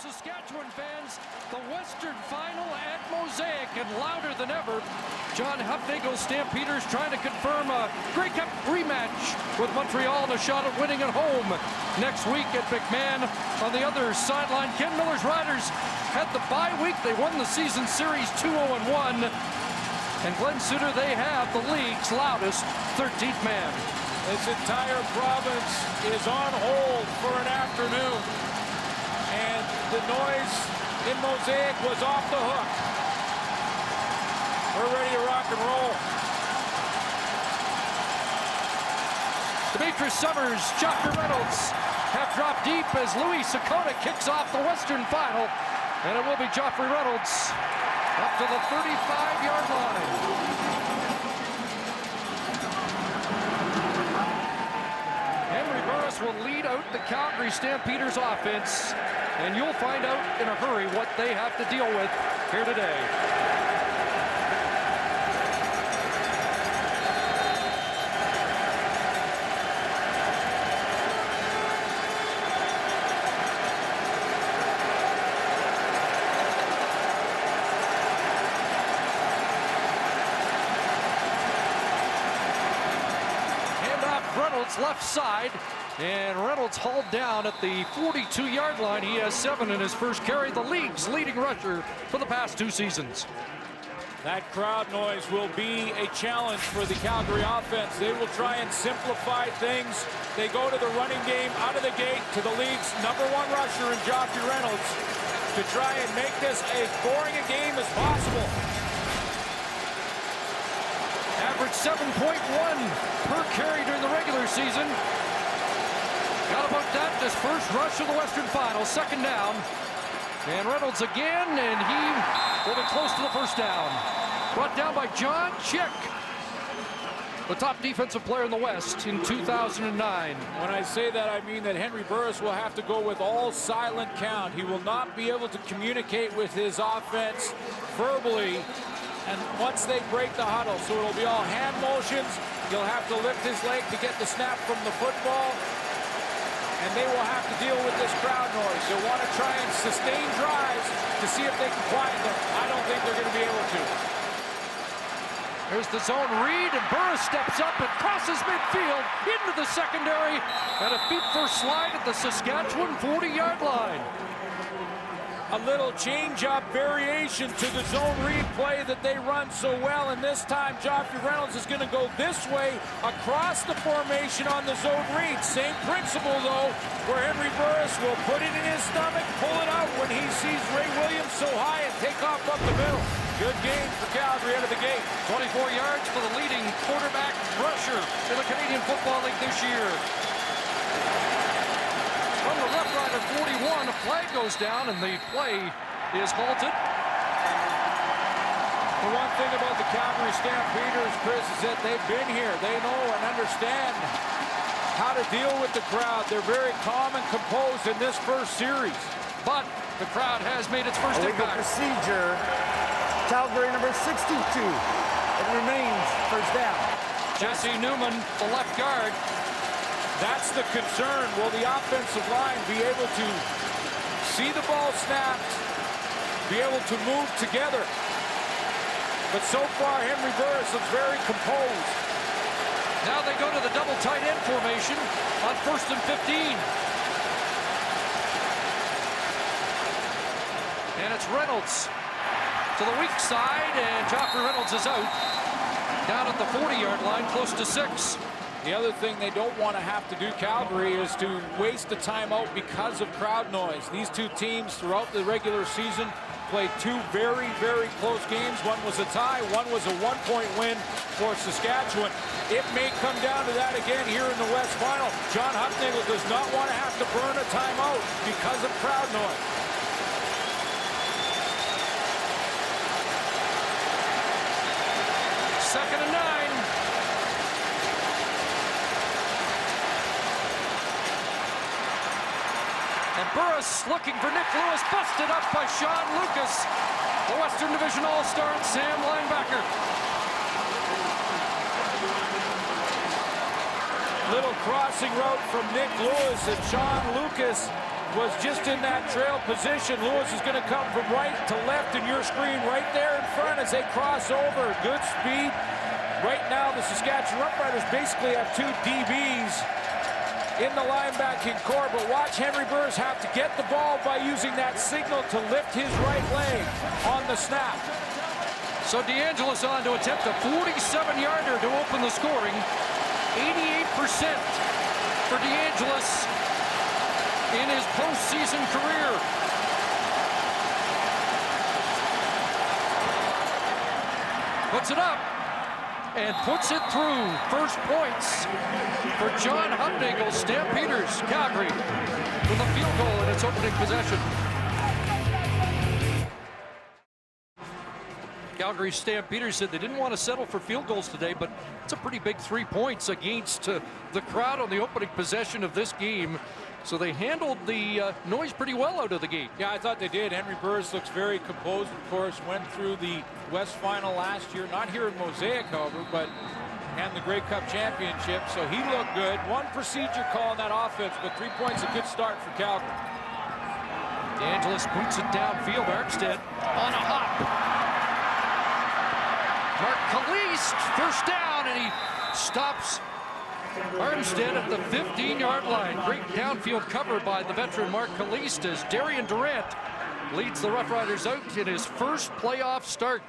Saskatchewan fans, the Western Final at Mosaic, and louder than ever, John Hufnagel's Stampeders trying to confirm a Grey Cup rematch with Montreal and a shot at winning at home next week at McMahon. On the other sideline, Ken Miller's Riders had the bye week. They won the season series 2-0-1. And Glenn Sutter, they have the league's loudest 13th man. This entire province is on hold for an afternoon. And the noise in Mosaic was off the hook. We're ready to rock and roll. Demetrius Summers, Joffrey Reynolds have dropped deep as Louis Sakota kicks off the Western Final. And it will be Joffrey Reynolds up to the 35-yard line. Henry Burris will lead out the Calgary Stampeders offense, and you'll find out in a hurry what they have to deal with here today. Reynolds left side, and Reynolds hauled down at the 42-yard line. He has 7 in his first carry, the league's leading rusher for the past 2 seasons. That crowd noise will be a challenge for the Calgary offense. They will try and simplify things. They go to the running game out of the gate to the league's #1 rusher in Joffrey Reynolds to try and make this as boring a game as possible. Average 7.1 per carry during the regular season. Got about that in his first rush of the Western Final. Second down. And Reynolds again, and he will be close to the first down. Brought down by John Chick, the top defensive player in the West in 2009. When I say that, I mean that Henry Burris will have to go with all silent count. He will not be able to communicate with his offense verbally. And once they break the huddle, so it'll be all hand motions. He'll have to lift his leg to get the snap from the football. And they will have to deal with this crowd noise. They'll want to try and sustain drives to see if they can quiet them. I don't think they're going to be able to. There's the zone read, and Burris steps up and crosses midfield into the secondary. And a feet-first slide at the Saskatchewan 40-yard line. A little change-up variation to the zone read play that they run so well, and this time Joffrey Reynolds is going to go this way across the formation on the zone read. Same principle, though, where Henry Burris will put it in his stomach, pull it out when he sees Ray Williams so high, and take off up the middle. Good game for Calgary out of the gate. 24 yards for the leading quarterback rusher in the Canadian Football League this year. From the Roughrider 41, a flag goes down, and the play is halted. The one thing about the Calgary Stampeders, Chris, is that they've been here. They know and understand how to deal with the crowd. They're very calm and composed in this first series. But the crowd has made its first illegal impact. Procedure. Calgary number 62. It remains first down. Jesse Newman, the left guard. That's the concern. Will the offensive line be able to see the ball snapped, be able to move together? But so far, Henry Burris looks very composed. Now they go to the double tight end formation on 1st and 15. And it's Reynolds to the weak side, and Joffrey Reynolds is out. Down at the 40-yard line, close to 6. The other thing they don't want to have to do, Calgary, is to waste a timeout because of crowd noise. These two teams throughout the regular season played 2 very, very close games. One was a tie, one was a 1-point win for Saskatchewan. It may come down to that again here in the West Final. John Hufnagel does not want to have to burn a timeout because of crowd noise. Second and 9. And Burris looking for Nick Lewis, busted up by Sean Lucas, the Western Division All-Star and Sam linebacker. Little crossing route from Nick Lewis, and Sean Lucas was just in that trail position. Lewis is going to come from right to left in your screen right there in front as they cross over. Good speed. Right now, the Saskatchewan Roughriders basically have two DBs in the linebacking core, but watch Henry Burris have to get the ball by using that signal to lift his right leg on the snap. So DeAngelis on to attempt a 47-yarder to open the scoring. 88% for DeAngelis in his postseason career. Puts it up and puts it through. First points for John Hufnagel. Stampeders, Calgary, with a field goal in its opening possession. Calgary Stampeders said they didn't want to settle for field goals today, but it's a pretty big 3 points against the crowd on the opening possession of this game. So they handled the noise pretty well out of the gate. Yeah, I thought they did. Henry Burris looks very composed, of course, went through the West Final last year, not here in Mosaic, however, but and the Grey Cup Championship, so he looked good. One procedure call in that offense, but 3 points, a good start for Calgary. DeAngelis boots it downfield. Armstead on a hop. Mark Kalist, first down, and he stops Armstead at the 15-yard line. Great downfield cover by the veteran Mark Kalist as Darian Durant leads the Roughriders out in his first playoff start.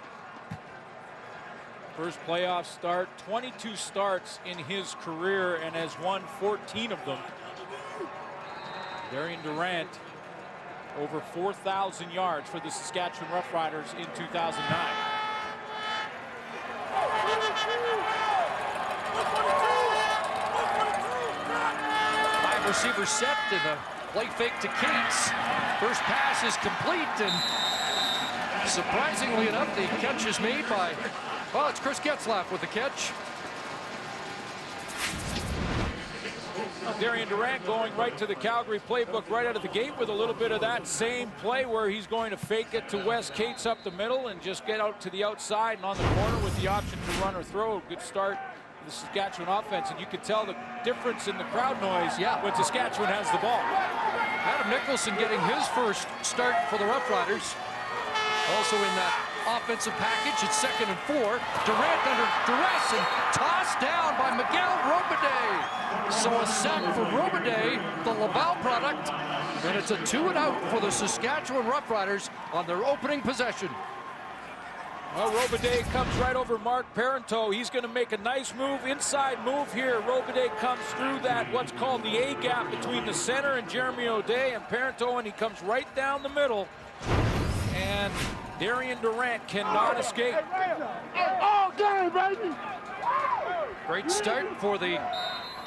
First playoff start, 22 starts in his career and has won 14 of them. Darian Durant over 4,000 yards for the Saskatchewan Roughriders in 2009. Five receivers set and a play fake to Cates. First pass is complete, and surprisingly enough, the catch is made by, well, it's Chris Getzlaff with the catch. Darian Durant going right to the Calgary playbook right out of the gate with a little bit of that same play where he's going to fake it to Wes Cates up the middle and just get out to the outside and on the corner with the option to run or throw. Good start for the Saskatchewan offense, and you can tell the difference in the crowd noise when Saskatchewan has the ball. Adam Nicholson getting his first start for the Roughriders. Also in that offensive package, it's 2nd and 4. Durant under duress and tossed down by Miguel Robidet. So a sack for Robidet, the Laval product, and it's a 2-and-out for the Saskatchewan Roughriders on their opening possession. Well, Robidet comes right over Mark Parenteau. He's going to make a nice move, inside move here. Robidet comes through that, what's called the A gap between the center and Jeremy O'Day and Parenteau, and he comes right down the middle. And Darian Durant cannot escape. All game, baby! Great start for the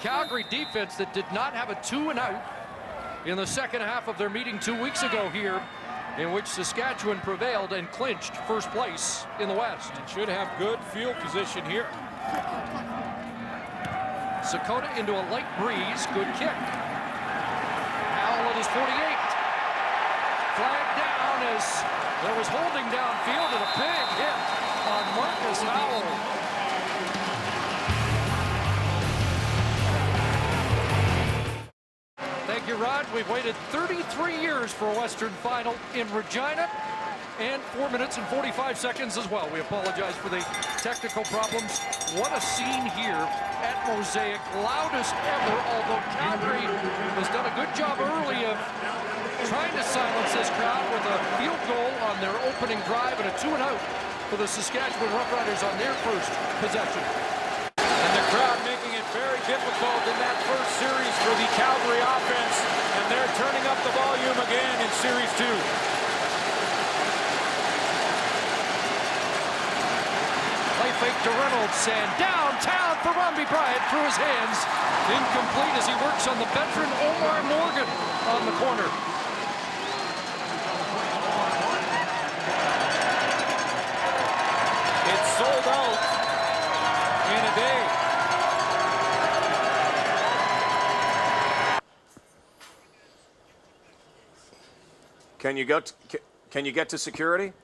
Calgary defense that did not have a 2-and-out in the second half of their meeting 2 weeks ago here, in which Saskatchewan prevailed and clinched first place in the West. And should have good field position here. Sakota into a light breeze. Good kick. Howell at his 48. Flag down as there was holding downfield and a big hit on Marcus Howell. Thank you, Rod. We've waited 33 years for a Western Final in Regina, and 4 minutes and 45 seconds as well. We apologize for the technical problems. What a scene here at Mosaic. Loudest ever, although Calgary has done a good job early of trying to silence this crowd with a field goal on their opening drive and a 2-and-out for the Saskatchewan Roughriders on their first possession. And the crowd making it very difficult in that first series for the Calgary offense, and they're turning up the volume again in Series 2. Play fake to Reynolds, and downtown for Romby Bryant through his hands. Incomplete as he works on the veteran Omar Morgan on the corner. It's sold out in a day. Can you get to security?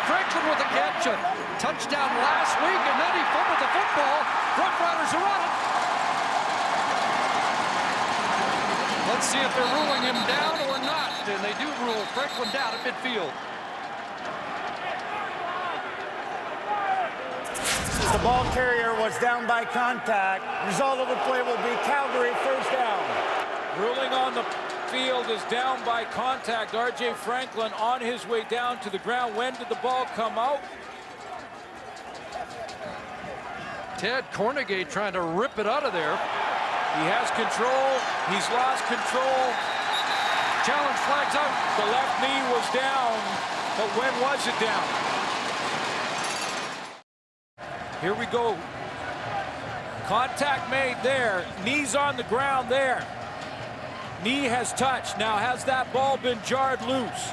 Franklin with a catch. A touchdown last week, and then he fumbled the football. Roughriders are on it. Let's see if they're ruling him down or not. And they do rule Franklin down at midfield. The ball carrier was down by contact. Result of the play will be Calgary first down. Ruling on the field is down by contact. R.J. Franklin on his way down to the ground. When did the ball come out? Ted Cornegay trying to rip it out of there. He has control. He's lost control. Challenge flags out. The left knee was down, but when was it down? Here we go. Contact made there. Knees on the ground there. Knee has touched. Now, has that ball been jarred loose?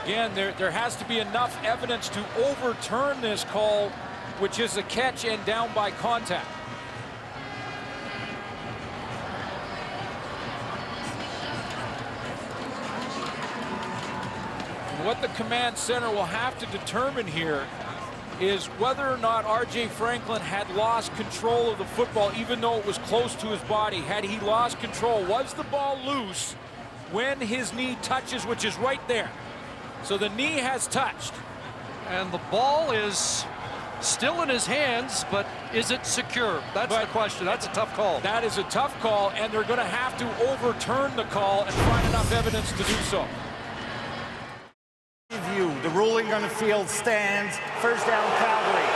Again, there has to be enough evidence to overturn this call, which is a catch and down by contact. And what the command center will have to determine here is whether or not R.J. Franklin had lost control of the football, even though it was close to his body. Had he lost control? Was the ball loose when his knee touches, which is right there? So the knee has touched. And the ball is still in his hands, but is it secure? That's the question. That's a tough call. That is a tough call, and they're going to have to overturn the call and find enough evidence to do so. The ruling on the field stands. First down, Calgary.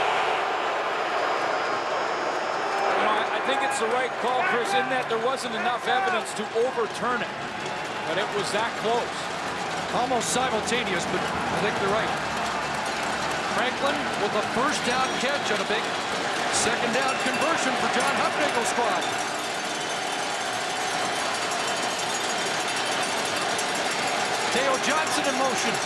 You know, I think it's the right call, Chris, in that there wasn't enough evidence to overturn it, but it was that close. Almost simultaneous, but I think they're right. Franklin with a first down catch on a big second down conversion for John Hufnagel's squad. Teo Johnson in motion.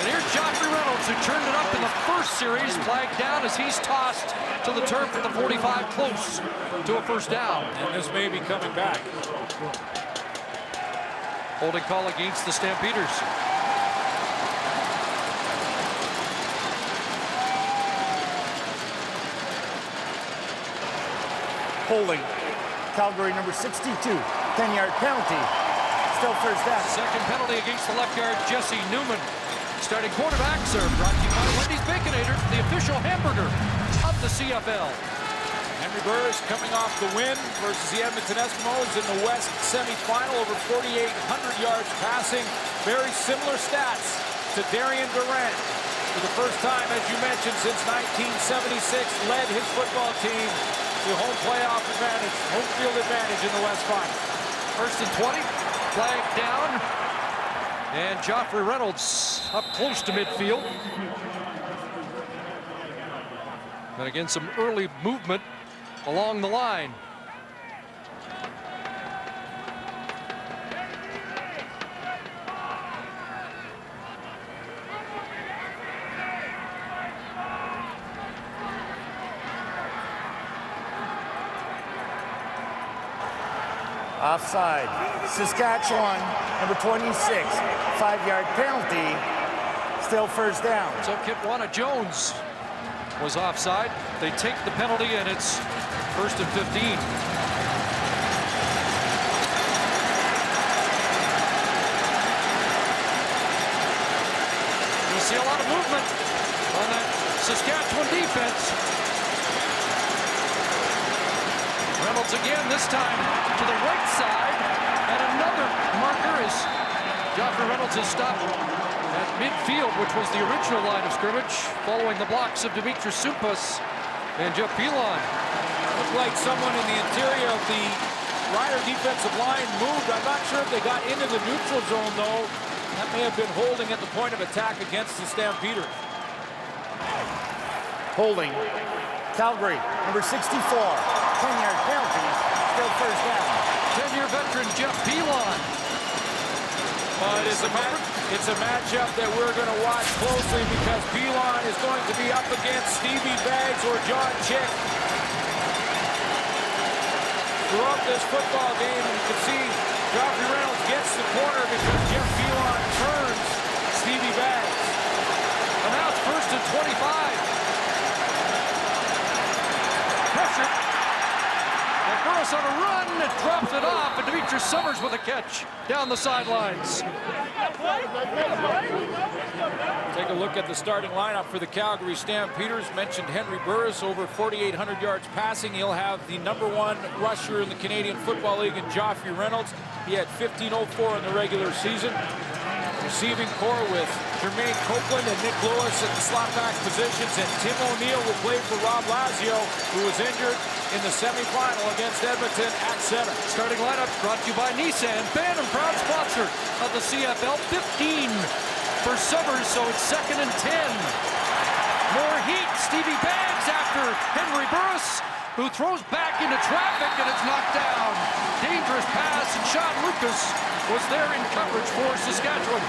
And here's Joffrey Reynolds, who turned it up in the first series, flagged down as he's tossed to the turf at the 45, close to a first down. And this may be coming back. Holding call against the Stampeders. Holding. Calgary number 62. 10-yard penalty. Still first down. Second penalty against the left guard, Jesse Newman. Starting quarterbacks are brought to you by Wendy's Baconator, the official hamburger of the CFL. Henry Burris coming off the win versus the Edmonton Eskimos in the West semifinal, over 4,800 yards passing. Very similar stats to Darian Durant. For the first time, as you mentioned, since 1976, led his football team to home playoff advantage, home field advantage in the West Final. First and 20, flag down. And Joffrey Reynolds up close to midfield. And again, some early movement along the line. Offside. Saskatchewan, number 26. 5-yard penalty. Still first down. So Kitwana Jones was offside. They take the penalty, and it's first and 15. You see a lot of movement on that Saskatchewan defense. Reynolds again, this time to the right side, and another marker is Joffrey Reynolds is stopped at midfield, which was the original line of scrimmage, following the blocks of Dimitris Sumpas and Jeff Pilon. Looked like someone in the interior of the Rider defensive line moved. I'm not sure if they got into the neutral zone, though. That may have been holding at the point of attack against the Stampeders. Holding. Calgary, number 64. 10-yard penalty. Still first down. 10-year veteran Jeff Pilon. But it's a matchup that we're going to watch closely, because Pilon is going to be up against Stevie Baggs or John Chick. Throughout this football game, you can see Joffrey Reynolds gets the corner because Jeff Phelan turns Stevie Bags. And now it's 1st and 25. Pressure. And Burris on a run, drops it off, and Demetrius Summers with a catch down the sidelines. Take a look at the starting lineup for the Calgary Stampeders. Mentioned Henry Burris, over 4,800 yards passing. He'll have the #1 rusher in the Canadian Football League in Joffrey Reynolds. He had 15.04 in the regular season. Receiving core with Jermaine Copeland and Nick Lewis at the slot back positions, and Tim O'Neill will play for Rob Lazio, who was injured in the semifinal against Edmonton at center. Starting lineup brought to you by Nissan, fan and proud sponsor of the CFL. 15 for Summers, so it's 2nd and 10. More heat. Stevie Bags after Henry Burris, who throws back into traffic, and it's knocked down. Dangerous pass, and Sean Lucas was there in coverage for Saskatchewan.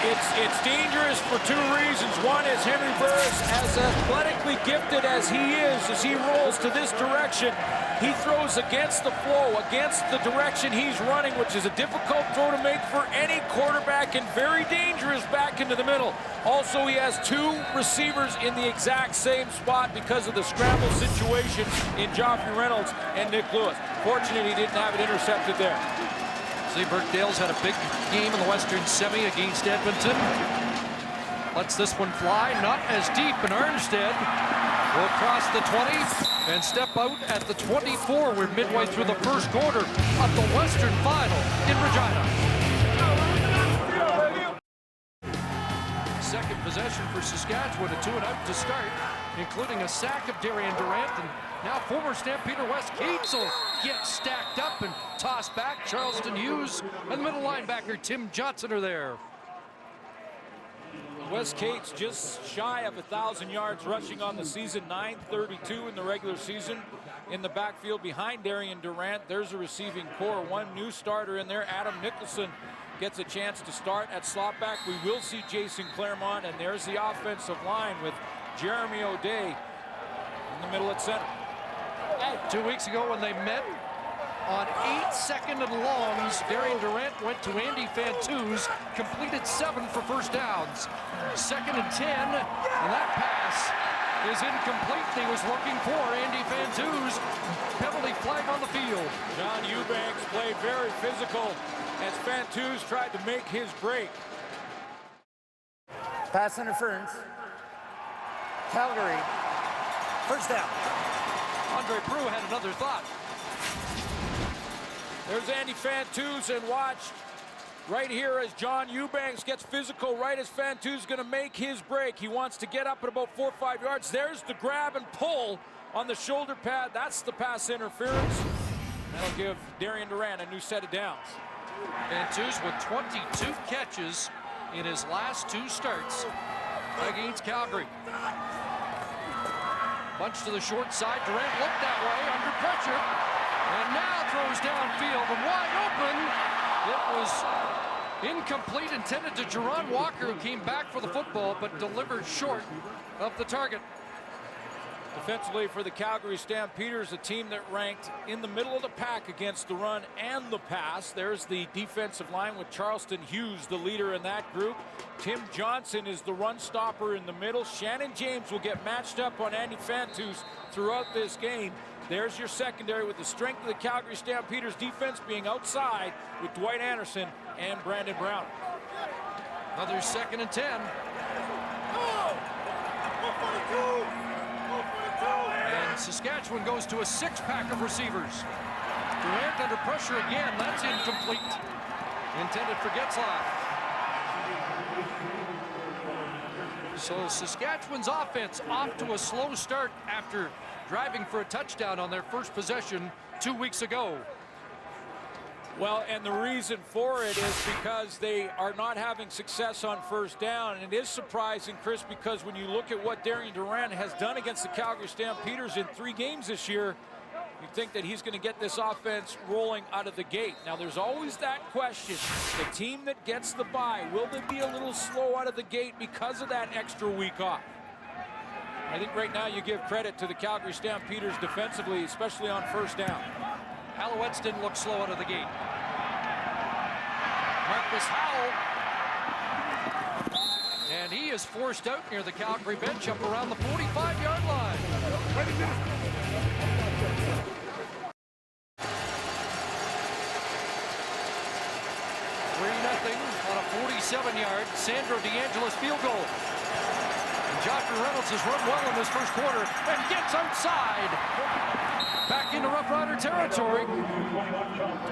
It's dangerous for 2 reasons. One is Henry Burris, as athletically gifted as he rolls to this direction, he throws against the flow, against the direction he's running, which is a difficult throw to make for any quarterback and very dangerous back into the middle. Also, he has 2 receivers in the exact same spot because of the scramble situation in Joffrey Reynolds and Nick Lewis. Fortunately, he didn't have it intercepted there. See, Burkdale's had a big game in the Western Semi against Edmonton. Lets this one fly, not as deep, and Armstead will cross the 20 and step out at the 24. We're midway through the first quarter of the Western Final in Regina. Second possession for Saskatchewan, a 2-and-out to start, including a sack of Darian Durant, and now former Stampeder Wes Cates will get stacked up and tossed back. Charleston Hughes and the middle linebacker Tim Johnson are there. Wes Cates just shy of 1,000 yards rushing on the season, 932 in the regular season. In the backfield behind Darian Durant, there's a receiving core. One new starter in there, Adam Nicholson, gets a chance to start at slot back. We will see Jason Claremont, and there's the offensive line with Jeremy O'Day in the middle at center. 2 weeks ago when they met on 8 second and longs, Darian Durant went to Andy Fantuz, completed 7 for first downs. 2nd and 10, and that pass is incomplete. He was looking for Andy Fantuz. Penalty flag on the field. John Eubanks played very physical as Fantuz tried to make his break. Pass interference. Calgary. First down. Andre Prue had another thought. There's Andy Fantuz, and watch right here as John Eubanks gets physical right as Fantuz is going to make his break. He wants to get up at about 4 or 5 yards. There's the grab and pull on the shoulder pad. That's the pass interference. That'll give Darian Durant a new set of downs. Fantuz with 22 catches in his last 2 starts against Calgary. Bunch to the short side. Durant looked that way under pressure, and now throws downfield and wide open. It was incomplete, intended to Jerron Walker, who came back for the football but delivered short of the target. Defensively for the Calgary Stampeders, a team that ranked in the middle of the pack against the run and the pass. There's the defensive line with Charleston Hughes, the leader in that group. Tim Johnson is the run stopper in the middle. Shannon James will get matched up on Andy Fantuz throughout this game. There's your secondary with the strength of the Calgary Stampeders defense being outside with Dwight Anderson and Brandon Brown. Another 2nd and 10. And Saskatchewan goes to a 6-pack of receivers. Durant under pressure again. That's incomplete. Intended for Getzlaff. So Saskatchewan's offense off to a slow start after driving for a touchdown on their first possession 2 weeks ago. Well, and the reason for it is because they are not having success on first down. And it is surprising, Chris, because when you look at what Darian Durant has done against the Calgary Stampeders in 3 games this year, you think that he's going to get this offense rolling out of the gate. Now, there's always that question. The team that gets the bye, will they be a little slow out of the gate because of that extra week off? I think right now you give credit to the Calgary Stampeders defensively, especially on first down. Alouettes didn't look slow out of the gate. Marcus Howell. And he is forced out near the Calgary bench up around the 45-yard line. 3-0 on a 47-yard Sandro DeAngelis field goal. And Joffrey Reynolds has run well in this first quarter and gets outside. Back into Rough Rider territory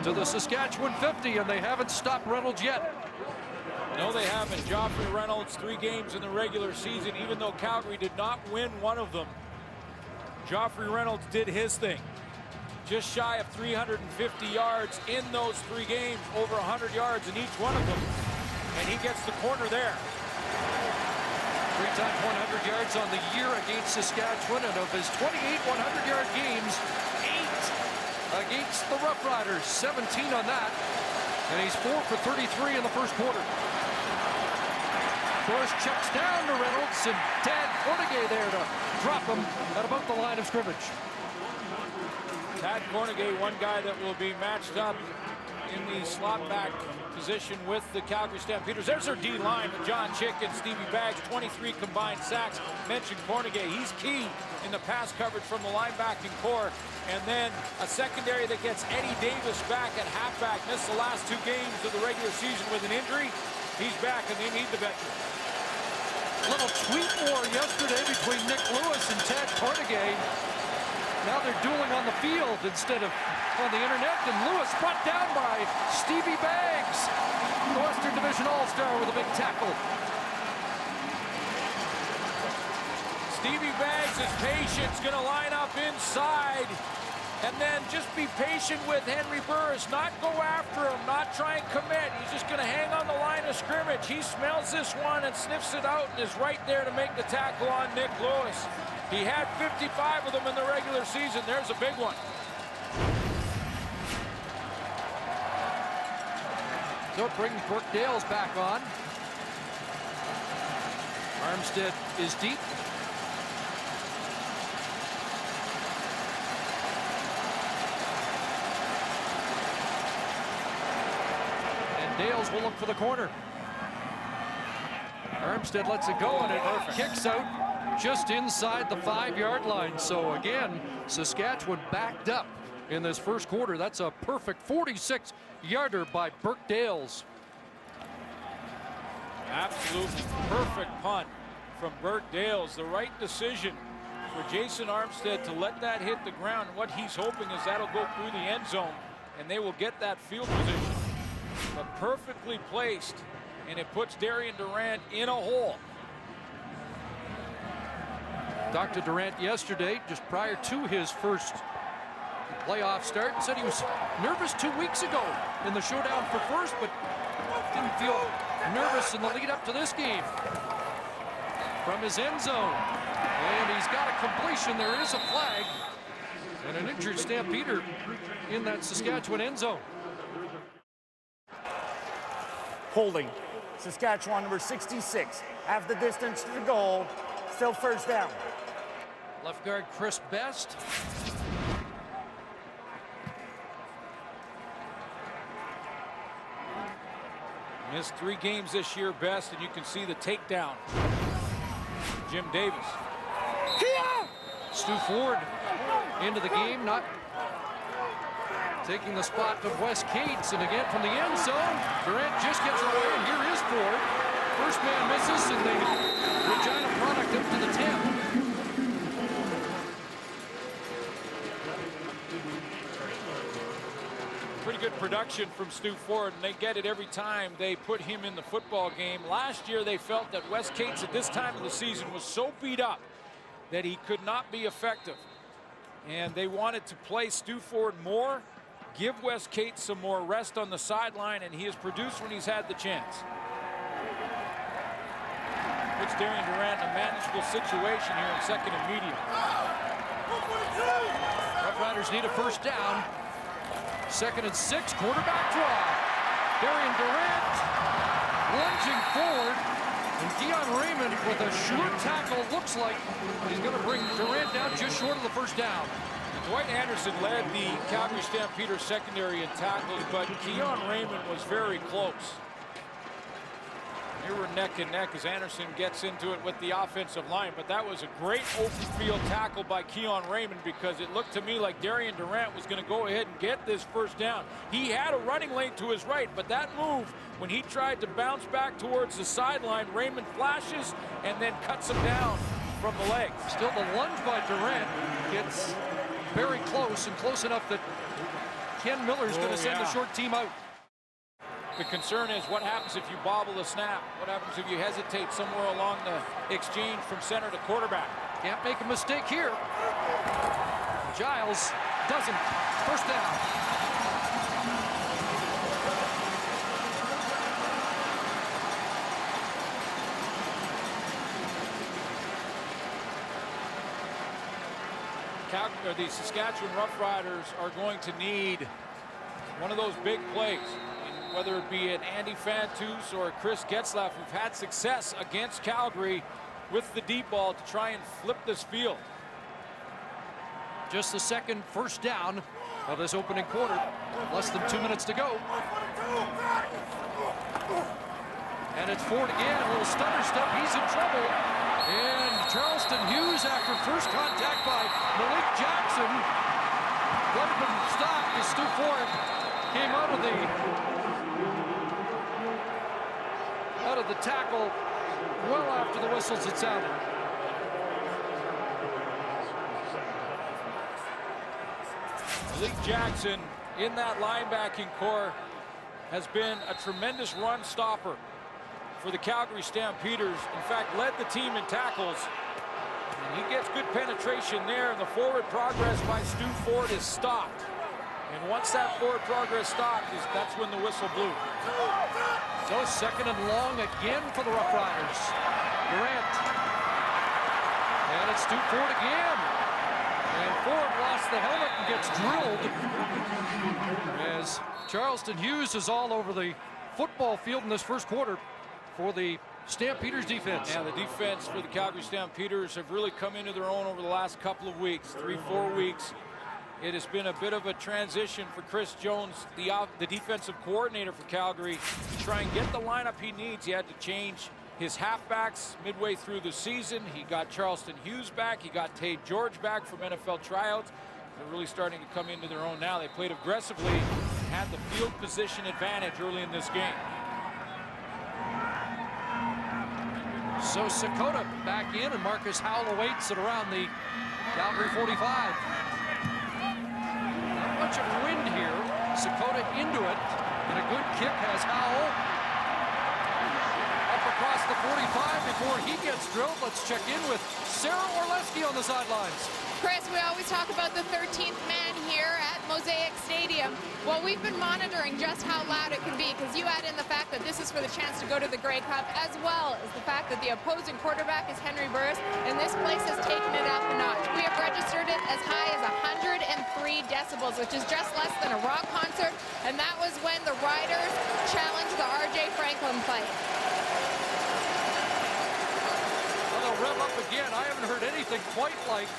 to the Saskatchewan 50, and they haven't stopped Reynolds yet. No, they haven't. Joffrey Reynolds, 3 games in the regular season, even though Calgary did not win one of them. Joffrey Reynolds did his thing. Just shy of 350 yards in those 3 games, over 100 yards in each one of them. And he gets the corner there. 3 times 100 yards on the year against Saskatchewan, and of his 28 100-yard games, 8 against the Rough Riders, 17 on that. And he's 4 for 33 in the first quarter. Burris checks down to Reynolds, and Tad Cornegay there to drop him at about the line of scrimmage. Tad Cornegay, one guy that will be matched up in the slot back position with the Calgary Stampeders. There's their D-line with John Chick and Stevie Baggs, 23 combined sacks. Mentioned Cornegay, he's key in the pass coverage from the linebacking core. And then a secondary that gets Eddie Davis back at halfback. Missed the last 2 games of the regular season with an injury. He's back, and they need the veteran. Little tweet war yesterday between Nick Lewis and Tad Cornegay. Now they're dueling on the field instead of on the internet, and Lewis brought down by Stevie Baggs, the Western Division All-Star, with a big tackle. Stevie Baggs is patient, going to line up inside, and then just be patient with Henry Burris, not go after him, not try and commit. He's just going to hang on the line of scrimmage. He smells this one and sniffs it out and is right there to make the tackle on Nick Lewis. He had 55 of them in the regular season. There's a big one. So it brings Brooke Dales back on. Armstead is deep. And Dales will look for the corner. Armstead lets it go, and it kicks out just inside the 5-yard line. So again, Saskatchewan backed up in this first quarter. That's a perfect 46-yarder by Burke Dales. Absolutely perfect punt from Burke Dales. The right decision for Jason Armstead to let that hit the ground. What he's hoping is that'll go through the end zone, and they will get that field position. But perfectly placed, and it puts Darian Durant in a hole. Dr. Durant yesterday, just prior to his first playoff start, said he was nervous 2 weeks ago in the showdown for first, but didn't feel nervous in the lead up to this game. From his end zone, and he's got a completion. There is a flag and an injured Stampeder in that Saskatchewan end zone. Holding. Saskatchewan number 66. Half the distance to the goal. Still first down. Left guard Chris Best. Missed 3 games this year, Best, and you can see the takedown. Jim Davis. Stu Ford into the game, not taking the spot of Wes Cates, and again from the end zone, Durant just gets away, and here is Ford. First man misses, and the Regina product up to the 10. Pretty good production from Stu Ford, and they get it every time they put him in the football game. Last year, they felt that Wes Cates at this time of the season was so beat up that he could not be effective. And they wanted to play Stu Ford more, give Wes Cates some more rest on the sideline, and he has produced when he's had the chance. Puts Darian Durant in a manageable situation here in second and medium. Rough Riders need a first down. 2nd and 6, quarterback draw. Darian Durant lunging forward, and Dion Raymond with a short tackle. Looks like he's going to bring Durant down just short of the first down. Dwight Anderson led the Calgary Stampeders secondary in tackles, but Keon Raymond was very close. Here we're neck and neck as Anderson gets into it with the offensive line, but that was a great open field tackle by Keon Raymond, because it looked to me like Darian Durant was going to go ahead and get this first down. He had a running lane to his right, but that move, when he tried to bounce back towards the sideline, Raymond flashes and then cuts him down from the legs. Still the lunge by Durant gets very close, and close enough that Ken Miller's going to send the short team out. The concern is what happens if you bobble the snap? What happens if you hesitate somewhere along the exchange from center to quarterback? Can't make a mistake here. Giles doesn't. First down. The Saskatchewan Roughriders are going to need one of those big plays. Whether it be an Andy Fantus or Chris Getzlaff, who've had success against Calgary with the deep ball to try and flip this field. Just the second first down of this opening quarter. Less than 2 minutes to go. And it's Ford again. A little stutter step. He's in trouble. And Charleston Hughes, after first contact by Malik Jackson, would have been stopped as Stu Ford came out of the tackle well after the whistles had sounded. Malik Jackson in that linebacking core has been a tremendous run stopper for the Calgary Stampeders. In fact, led the team in tackles. And he gets good penetration there, and the forward progress by Stu Ford is stopped. And once that forward progress stopped, that's when the whistle blew. So second and long again for the Roughriders. Durant. And it's Stu Ford again. And Ford lost the helmet and gets drilled, as Charleston Hughes is all over the football field in this first quarter for the Stampeders defense. Yeah, the defense for the Calgary Stampeders have really come into their own over the last couple of weeks, 3-4 weeks. It has been a bit of a transition for Chris Jones, the defensive coordinator for Calgary, to try and get the lineup he needs. He had to change his halfbacks midway through the season. He got Charleston Hughes back. He got Tate George back from NFL tryouts. They're really starting to come into their own now. They played aggressively, had the field position advantage early in this game. So Sakota back in, and Marcus Howell awaits at around the Calgary 45. Not much of wind here. Sakota into it, and a good kick has Howell up across the 45 before he gets drilled. Let's check in with Sarah Orleski on the sidelines. Chris, we always talk about the 13th man here at Mosaic Stadium. Well, we've been monitoring just how loud it can be, because you add in the fact that this is for the chance to go to the Grey Cup, as well as the fact that the opposing quarterback is Henry Burris, and this place has taken it up a notch. We have registered it as high as 103 decibels, which is just less than a rock concert, and that was when the Riders challenged the R.J. Franklin fight. Well, they'll rev up again. I haven't heard anything quite like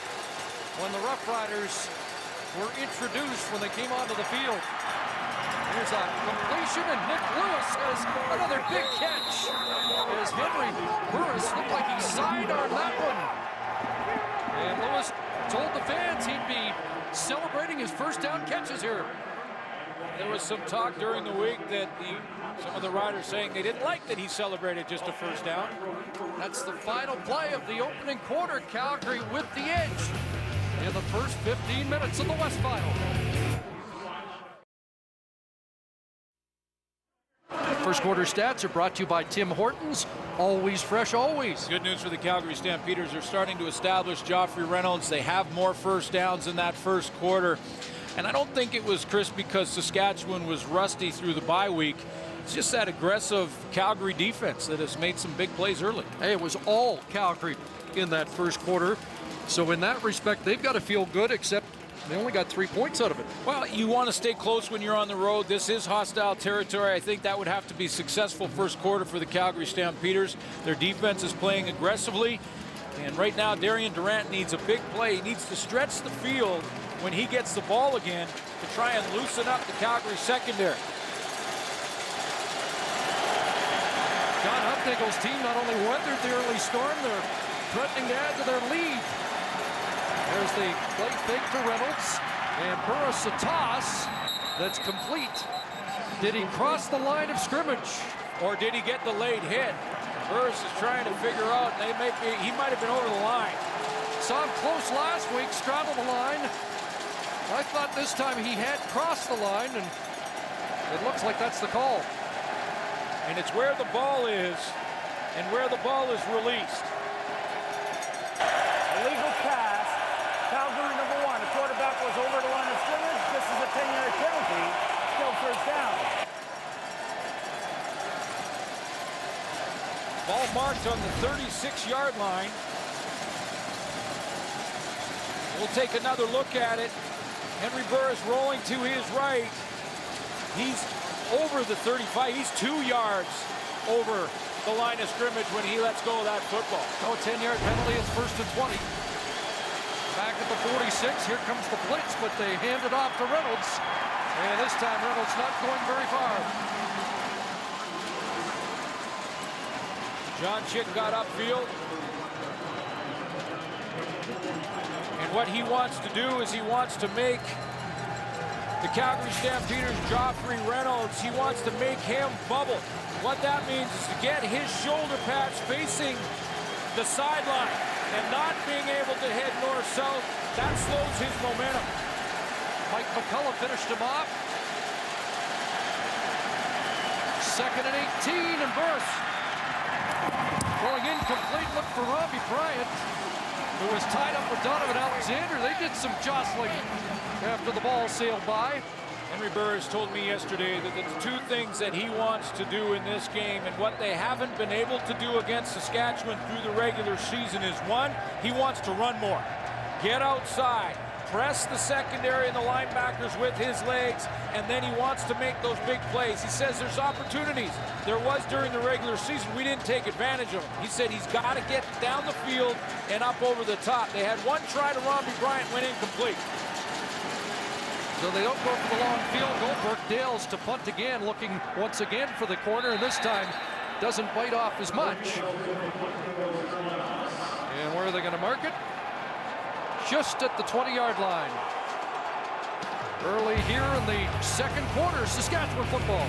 when the Roughriders were introduced when they came onto the field. Here's a completion, and Nick Lewis has another big catch, as Henry Burris looked like he sidearmed that one. And Lewis told the fans he'd be celebrating his first down catches here. There was some talk during the week that some of the Riders saying they didn't like that he celebrated just a first down. That's the final play of the opening quarter. Calgary with the edge in the first 15 minutes of the West Final. First quarter stats are brought to you by Tim Hortons. Always fresh, always. Good news for the Calgary Stampeders. They're starting to establish Joffrey Reynolds. They have more first downs in that first quarter. And I don't think it was, Chris, because Saskatchewan was rusty through the bye week. It's just that aggressive Calgary defense that has made some big plays early. Hey, it was all Calgary in that first quarter. So in that respect, they've got to feel good, except they only got 3 points out of it. Well, you want to stay close when you're on the road. This is hostile territory. I think that would have to be successful first quarter for the Calgary Stampeders. Their defense is playing aggressively. And right now, Darian Durant needs a big play. He needs to stretch the field when he gets the ball again to try and loosen up the Calgary secondary. John Hufnagel's team not only weathered the early storm, they're threatening to add to their lead. There's the play fake to Reynolds, and Burris a toss that's complete. Did he cross the line of scrimmage? Or did he get the late hit? Burris is trying to figure out, he might have been over the line. Saw him close last week, straddled the line. I thought this time he had crossed the line, and it looks like that's the call. And it's where the ball is and where the ball is released. Illegal pass. Calgary #1. The quarterback was over the line of scrimmage. This is a 10-yard penalty. Still first down. Ball marked on the 36-yard line. We'll take another look at it. Henry Burris rolling to his right. He's over the 35. He's 2 yards over the line of scrimmage when he lets go of that football. No 10-yard penalty. It's 1st and 20. Back at the 46. Here comes the blitz, but they hand it off to Reynolds. And this time Reynolds not going very far. John Chick got upfield. And what he wants to do is he wants to make the Calgary Stampeders Roughriders Reynolds, he wants to make him bubble. What that means is to get his shoulder pads facing the sideline and not being able to head north-south. That slows his momentum. Mike McCullough finished him off. 2nd and 18, and Burris going incomplete. Look for Robbie Bryant, who was tied up with Donovan Alexander. They did some jostling after the ball sailed by. Henry Burris told me yesterday that the 2 things that he wants to do in this game and what they haven't been able to do against Saskatchewan through the regular season is, 1, he wants to run more. Get outside, press the secondary and the linebackers with his legs, and then he wants to make those big plays. He says there's opportunities. There was during the regular season. We didn't take advantage of them. He said he's got to get down the field and up over the top. They had 1 try to Robbie Bryant, went incomplete. So they don't go for the long field goal. Burke Dales to punt again, looking once again for the corner, and this time doesn't bite off as much. And where are they going to mark it? Just at the 20-yard line. Early here in the 2nd quarter, Saskatchewan football.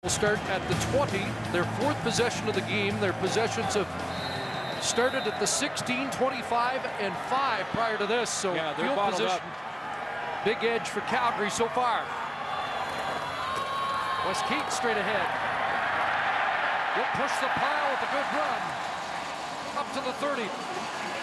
We'll start at the 20, their 4th possession of the game. Their possessions have started at the 16, 25, and 5 prior to this. So yeah, they're field bottled position, up. big edge for Calgary so far. Westgate straight ahead. Will push the pile with a good run. Up to the 30.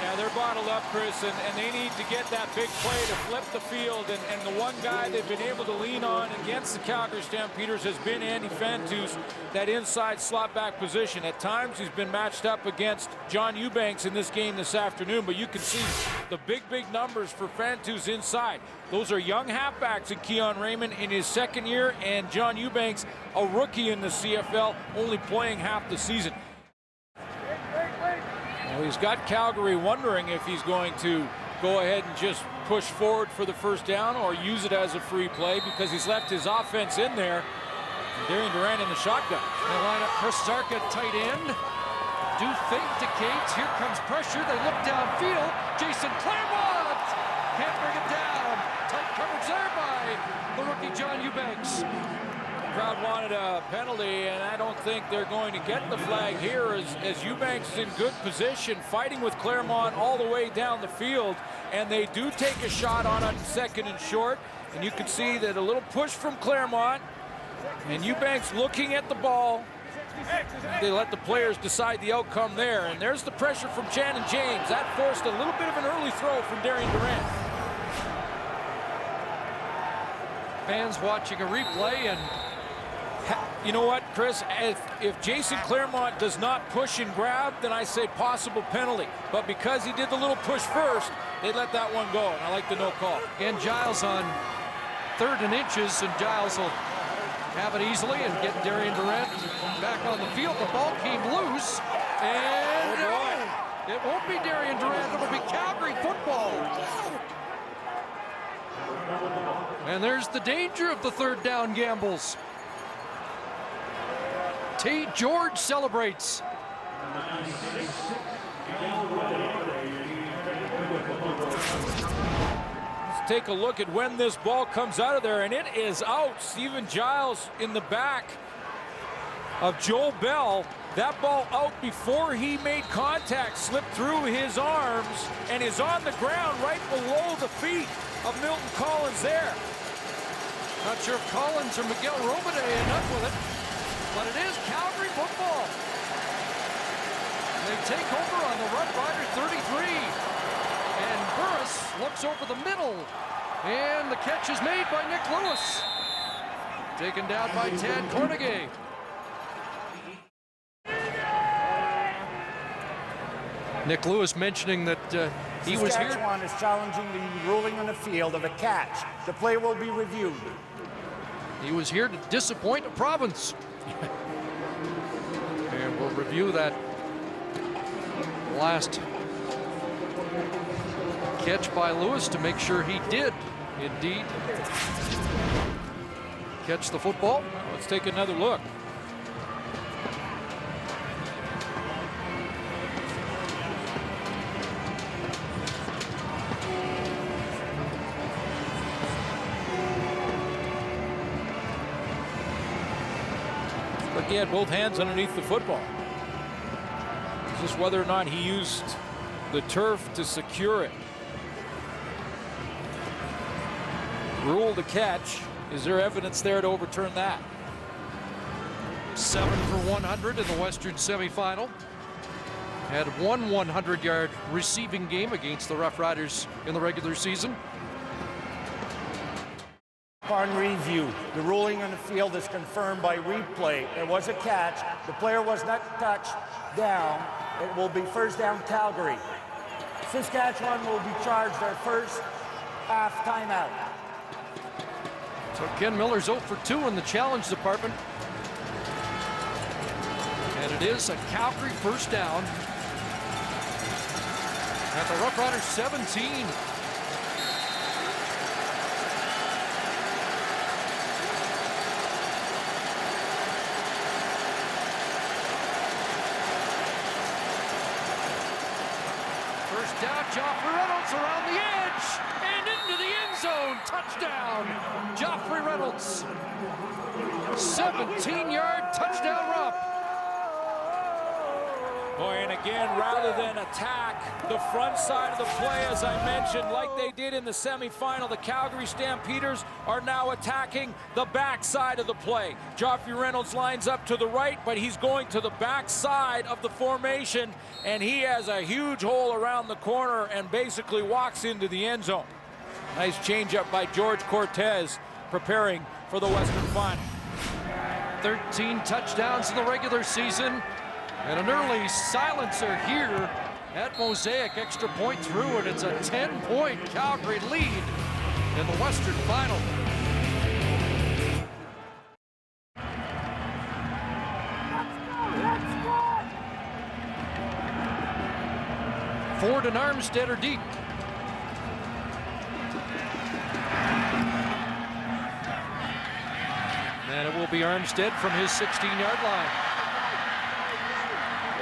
Yeah, they're bottled up, Chris, and they need to get that big play to flip the field. And the one guy they've been able to lean on against the Calgary Stampeders has been Andy Fantus, that inside slot back position. At times, he's been matched up against John Eubanks in this game this afternoon, but you can see the big numbers for Fantus inside. Those are young halfbacks in Keon Raymond in his 2nd year, and John Eubanks, a rookie in the CFL, only playing half the season. Well, he's got Calgary wondering if he's going to go ahead and just push forward for the first down or use it as a free play, because he's left his offense in there. And Darian Durant in the shotgun. They line up Chris Zarka at tight end. Do fake to Cates. Here comes pressure. They look downfield. Jason Claremont can't bring it down. Tight coverage there by the rookie John Eubanks. Crowd wanted a penalty, and I don't think they're going to get the flag here as Eubanks is in good position, fighting with Claremont all the way down the field, and they do take a shot on it 2nd and short, and you can see that a little push from Claremont, and Eubanks looking at the ball. They let the players decide the outcome there, and there's the pressure from Shannon James. That forced a little bit of an early throw from Darian Durant. Fans watching a replay, and you know what, Chris? If Jason Claremont does not push and grab, then I say possible penalty. But because he did the little push first, they let that one go. And I like the no call. again, Giles on 3rd and inches, and Giles will have it easily and get Darian Durant back on the field. The ball came loose, and It won't be Darian Durant, it'll be Calgary football. And there's the danger of the third down gambles. T. George celebrates. Let's take a look at when this ball comes out of there, and it is out. Stephen Giles in the back of Joel Bell. That ball out before he made contact, slipped through his arms, and is on the ground right below the feet of Milton Collins there. Not sure if Collins or Miguel Robide end up with it, but it is Calgary football. They take over on the Roughrider 33. And Burris looks over the middle. And the catch is made by Nick Lewis. Taken down by Tad Cornegay. Nick Lewis mentioning that he was here. Saskatchewan is challenging the ruling on the field of a catch. The play will be reviewed. He was here to disappoint a province. And we'll review that last catch by Lewis to make sure he did indeed catch the football. Let's take another look. But he had both hands underneath the football. It's just whether or not he used the turf to secure it. Rule to catch. Is there evidence there to overturn that? 7 for 100 in the Western semifinal. Had one 100-yard receiving game against the Roughriders in the regular season. Upon review, the ruling on the field is confirmed by replay. It was a catch. The player was not touched down. It will be first down Calgary. Saskatchewan will be charged their first half timeout. So Ken Miller's 0 for 2 in the challenge department. And it is a Calgary first down at the Roughriders 17. First down, Joffrey Reynolds around the edge and into the end zone. Touchdown, Joffrey Reynolds. 17-yard touchdown romp. Boy, and again, rather than attack the front side of the play, as I mentioned, like they did in the semifinal, the Calgary Stampeders are now attacking the back side of the play. Joffrey Reynolds lines up to the right, but he's going to the back side of the formation, and he has a huge hole around the corner and basically walks into the end zone. Nice changeup by George Cortez, preparing for the Western Final. 13 touchdowns in the regular season. And an early silencer here at Mosaic. Extra point through it. It's a 10-point Calgary lead in the Western Final. Ford and Armstead are deep. And it will be Armstead from his 16-yard line.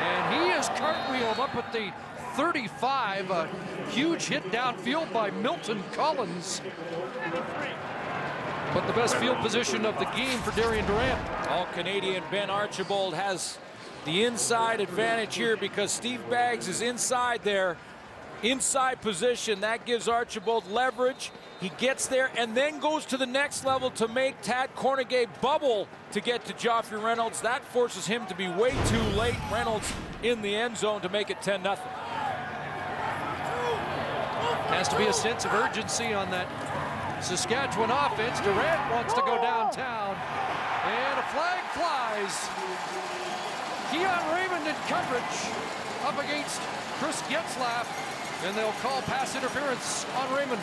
And he is cartwheeled up at the 35. A huge hit downfield by Milton Collins. But the best field position of the game for Darian Durant. All-Canadian Ben Archibald has the inside advantage here because Steve Baggs is inside there. Inside position. That gives Archibald leverage. He gets there and then goes to the next level to make Tad Cornegay bubble to get to Joffrey Reynolds. That forces him to be way too late. Reynolds in the end zone to make it 10-0. Has to be a sense of urgency on that Saskatchewan offense. Durant wants to go downtown. And a flag flies. Keon Raymond in coverage up against Chris Getzlaff. And they'll call pass interference on Raymond.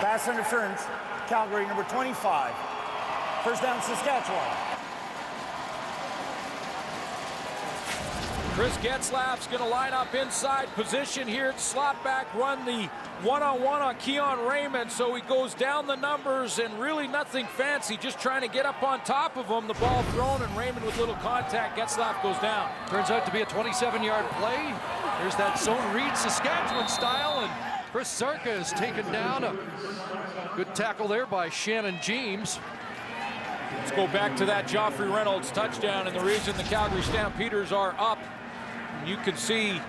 Pass interference, Calgary number 25. First down, Saskatchewan. Chris Getzlaf's going to line up inside position here. Slot back, run the one-on-one on Keon Raymond. So he goes down the numbers and really nothing fancy, just trying to get up on top of him. The ball thrown and Raymond with little contact. Getzlaf goes down. Turns out to be a 27-yard play. There's that zone read Saskatchewan style, and Chris Zarka is taken down. A good tackle there by Shannon James. Let's go back to that Joffrey Reynolds touchdown, and the reason the Calgary Stampeders are up. You can see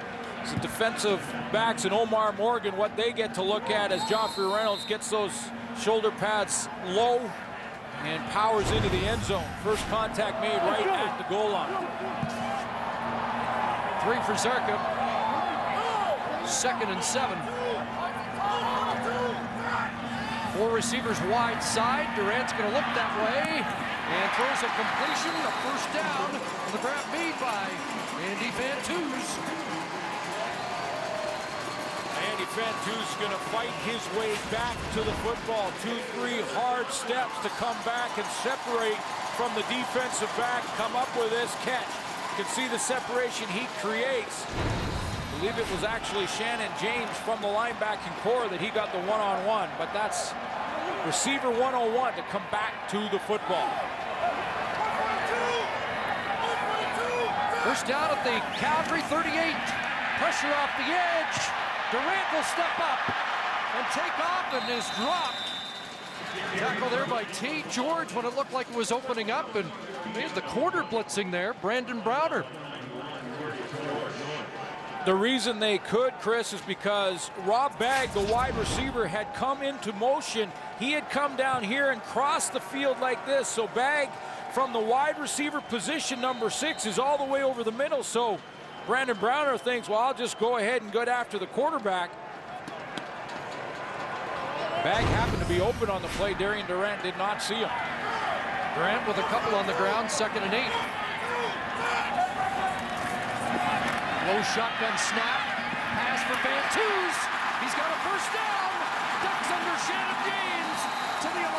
the defensive backs and Omar Morgan, what they get to look at as Joffrey Reynolds gets those shoulder pads low and powers into the end zone. First contact made right at the goal line. 3 for Zarka. 2nd and 7. 4 receivers wide side. Durant's going to look that way and throws a completion, a first down. The grab made by Andy Fantus. Andy Fantus going to fight his way back to the football. 2-3 hard steps to come back and separate from the defensive back. Come up with this catch. You can see the separation he creates. I believe it was actually Shannon James from the linebacking core that he got the one-on-one, but that's receiver 101 to come back to the football. First down at the Calgary 38. Pressure off the edge. Durant will step up and take off and is dropped. Tackle there by T. George when it looked like it was opening up, and there's the quarter blitzing there, Brandon Browner. The reason they could, Chris, is because Rob Bagg, the wide receiver, had come into motion. He had come down here and crossed the field like this. So Bagg, from the wide receiver position, number 6, is all the way over the middle. So Brandon Browner thinks, well, I'll just go ahead and go after the quarterback. Bagg happened to be open on the play. Darian Durant did not see him. Durant with a couple on the ground, 2nd and 8. Low shotgun snap. Pass for Fantus. He's got a first down. Ducks under Shannon James to the 11.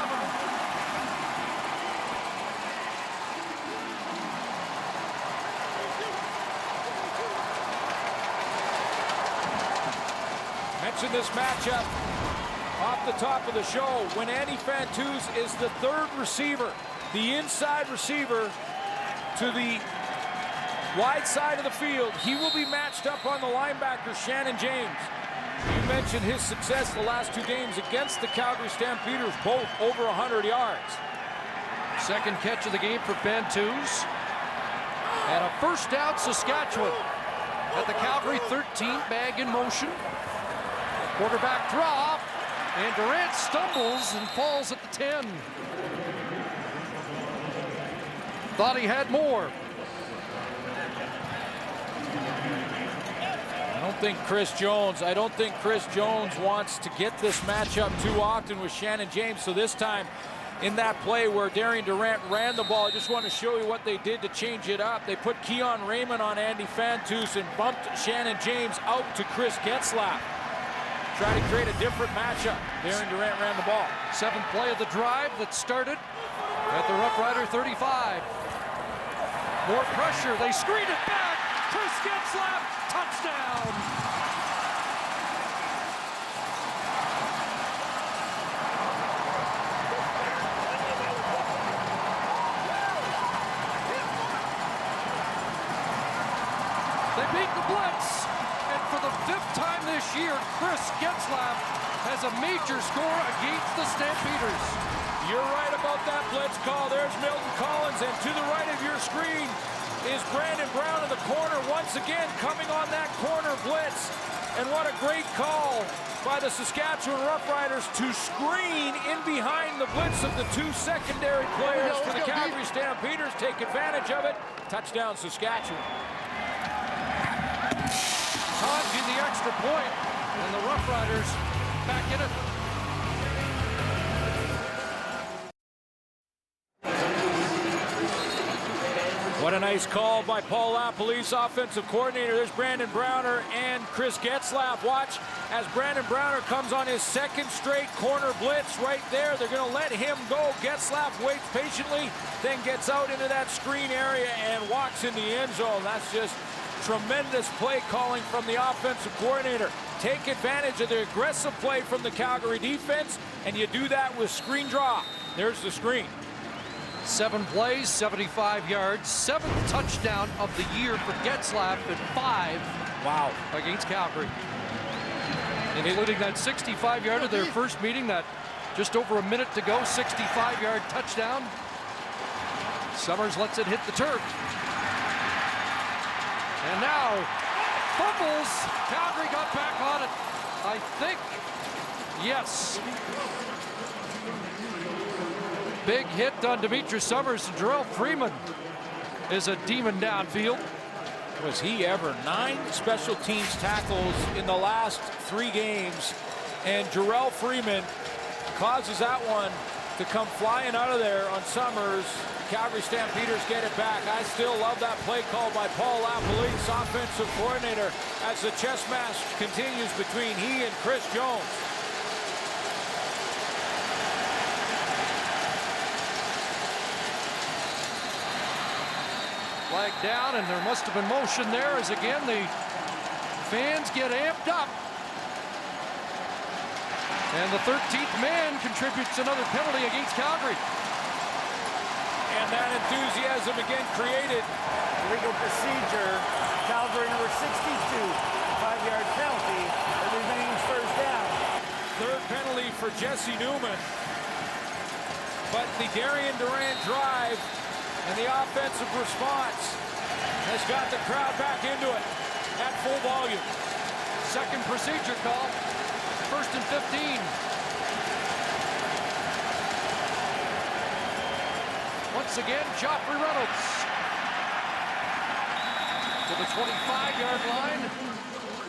Mention this matchup off the top of the show when Andy Fantus is the 3rd receiver, the inside receiver to the wide side of the field. He will be matched up on the linebacker, Shannon James. You mentioned his success the last 2 games against the Calgary Stampeders, both over 100 yards. 2nd catch of the game for Fantus. And a first down, Saskatchewan. At the Calgary 13, Bagg in motion. Quarterback draw, and Durant stumbles and falls at the 10. Thought he had more. I don't think Chris Jones wants to get this matchup too often with Shannon James. So this time in that play where Darian Durant ran the ball, I just want to show you what they did to change it up. They put Keon Raymond on Andy Fantus and bumped Shannon James out to Chris Getzlaf. Try to create a different matchup. Darian Durant ran the ball. 7th play of the drive that started at the Roughrider 35. More pressure. They screen it back. Chris Getzlaf, touchdown. They beat the blitz. And for the 5th time this year, Chris Getzlaf has a major score against the Stampeders. You're right about that blitz call. There's Milton Collins, and to the right of your screen is Brandon Brown in the corner once again coming on that corner blitz. And what a great call by the Saskatchewan Roughriders to screen in behind the blitz of the 2 secondary players for the Calgary Stampeders. Take advantage of it. Touchdown, Saskatchewan. Taunting the extra point, and the Roughriders back in it. What a nice call by Paul LaPolice, offensive coordinator. There's Brandon Browner and Chris Getzlaff. Watch as Brandon Browner comes on his second straight corner blitz right there. They're going to let him go. Getzlaff waits patiently, then gets out into that screen area and walks in the end zone. That's just tremendous play calling from the offensive coordinator. Take advantage of the aggressive play from the Calgary defense, and you do that with screen draw. There's the screen. 7 plays, 75 yards, 7th touchdown of the year for Getzlaff at 5. Wow. Against Calgary. Including that 65-yarder, their first meeting, that just over a minute to go, 65-yard touchdown. Summers lets it hit the turf. And now, fumbles. Calgary got back on it. I think, yes. Big hit on Demetrius Summers. And Jarrell Freeman is a demon downfield. Was he ever? 9 special teams tackles in the last 3 games. And Jarrell Freeman causes that one to come flying out of there on Summers. Calgary Stampeders get it back. I still love that play call by Paul LaPolice, offensive coordinator, as the chess match continues between he and Chris Jones. Flag down, and there must have been motion there as again the fans get amped up. And the 13th man contributes another penalty against Calgary. And that enthusiasm again created. Legal procedure. Calgary number 62. 5-yard penalty. It remains first down. 3rd penalty for Jesse Newman. But the Darian Durant drive and the offensive response has got the crowd back into it at full volume. 2nd procedure call. 1st and 15. Once again, Joffrey Reynolds to the 25-yard line.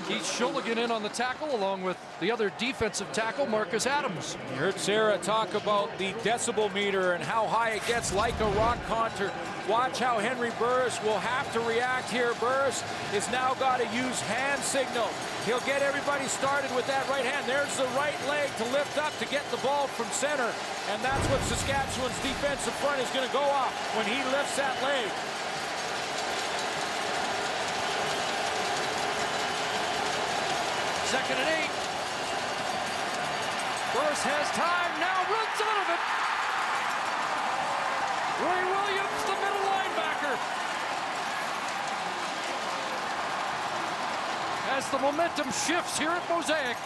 Keith Shulligan in on the tackle, along with the other defensive tackle, Marcus Adams. You heard Sarah talk about the decibel meter and how high it gets, like a rock concert. Watch how Henry Burris will have to react here. Burris has now got to use hand signal. He'll get everybody started with that right hand. There's the right leg to lift up to get the ball from center. And that's what Saskatchewan's defensive front is going to go off when he lifts that leg. Second and 8. Burris has time, now runs out of it. Ray Williams, the middle linebacker. As the momentum shifts here at Mosaic.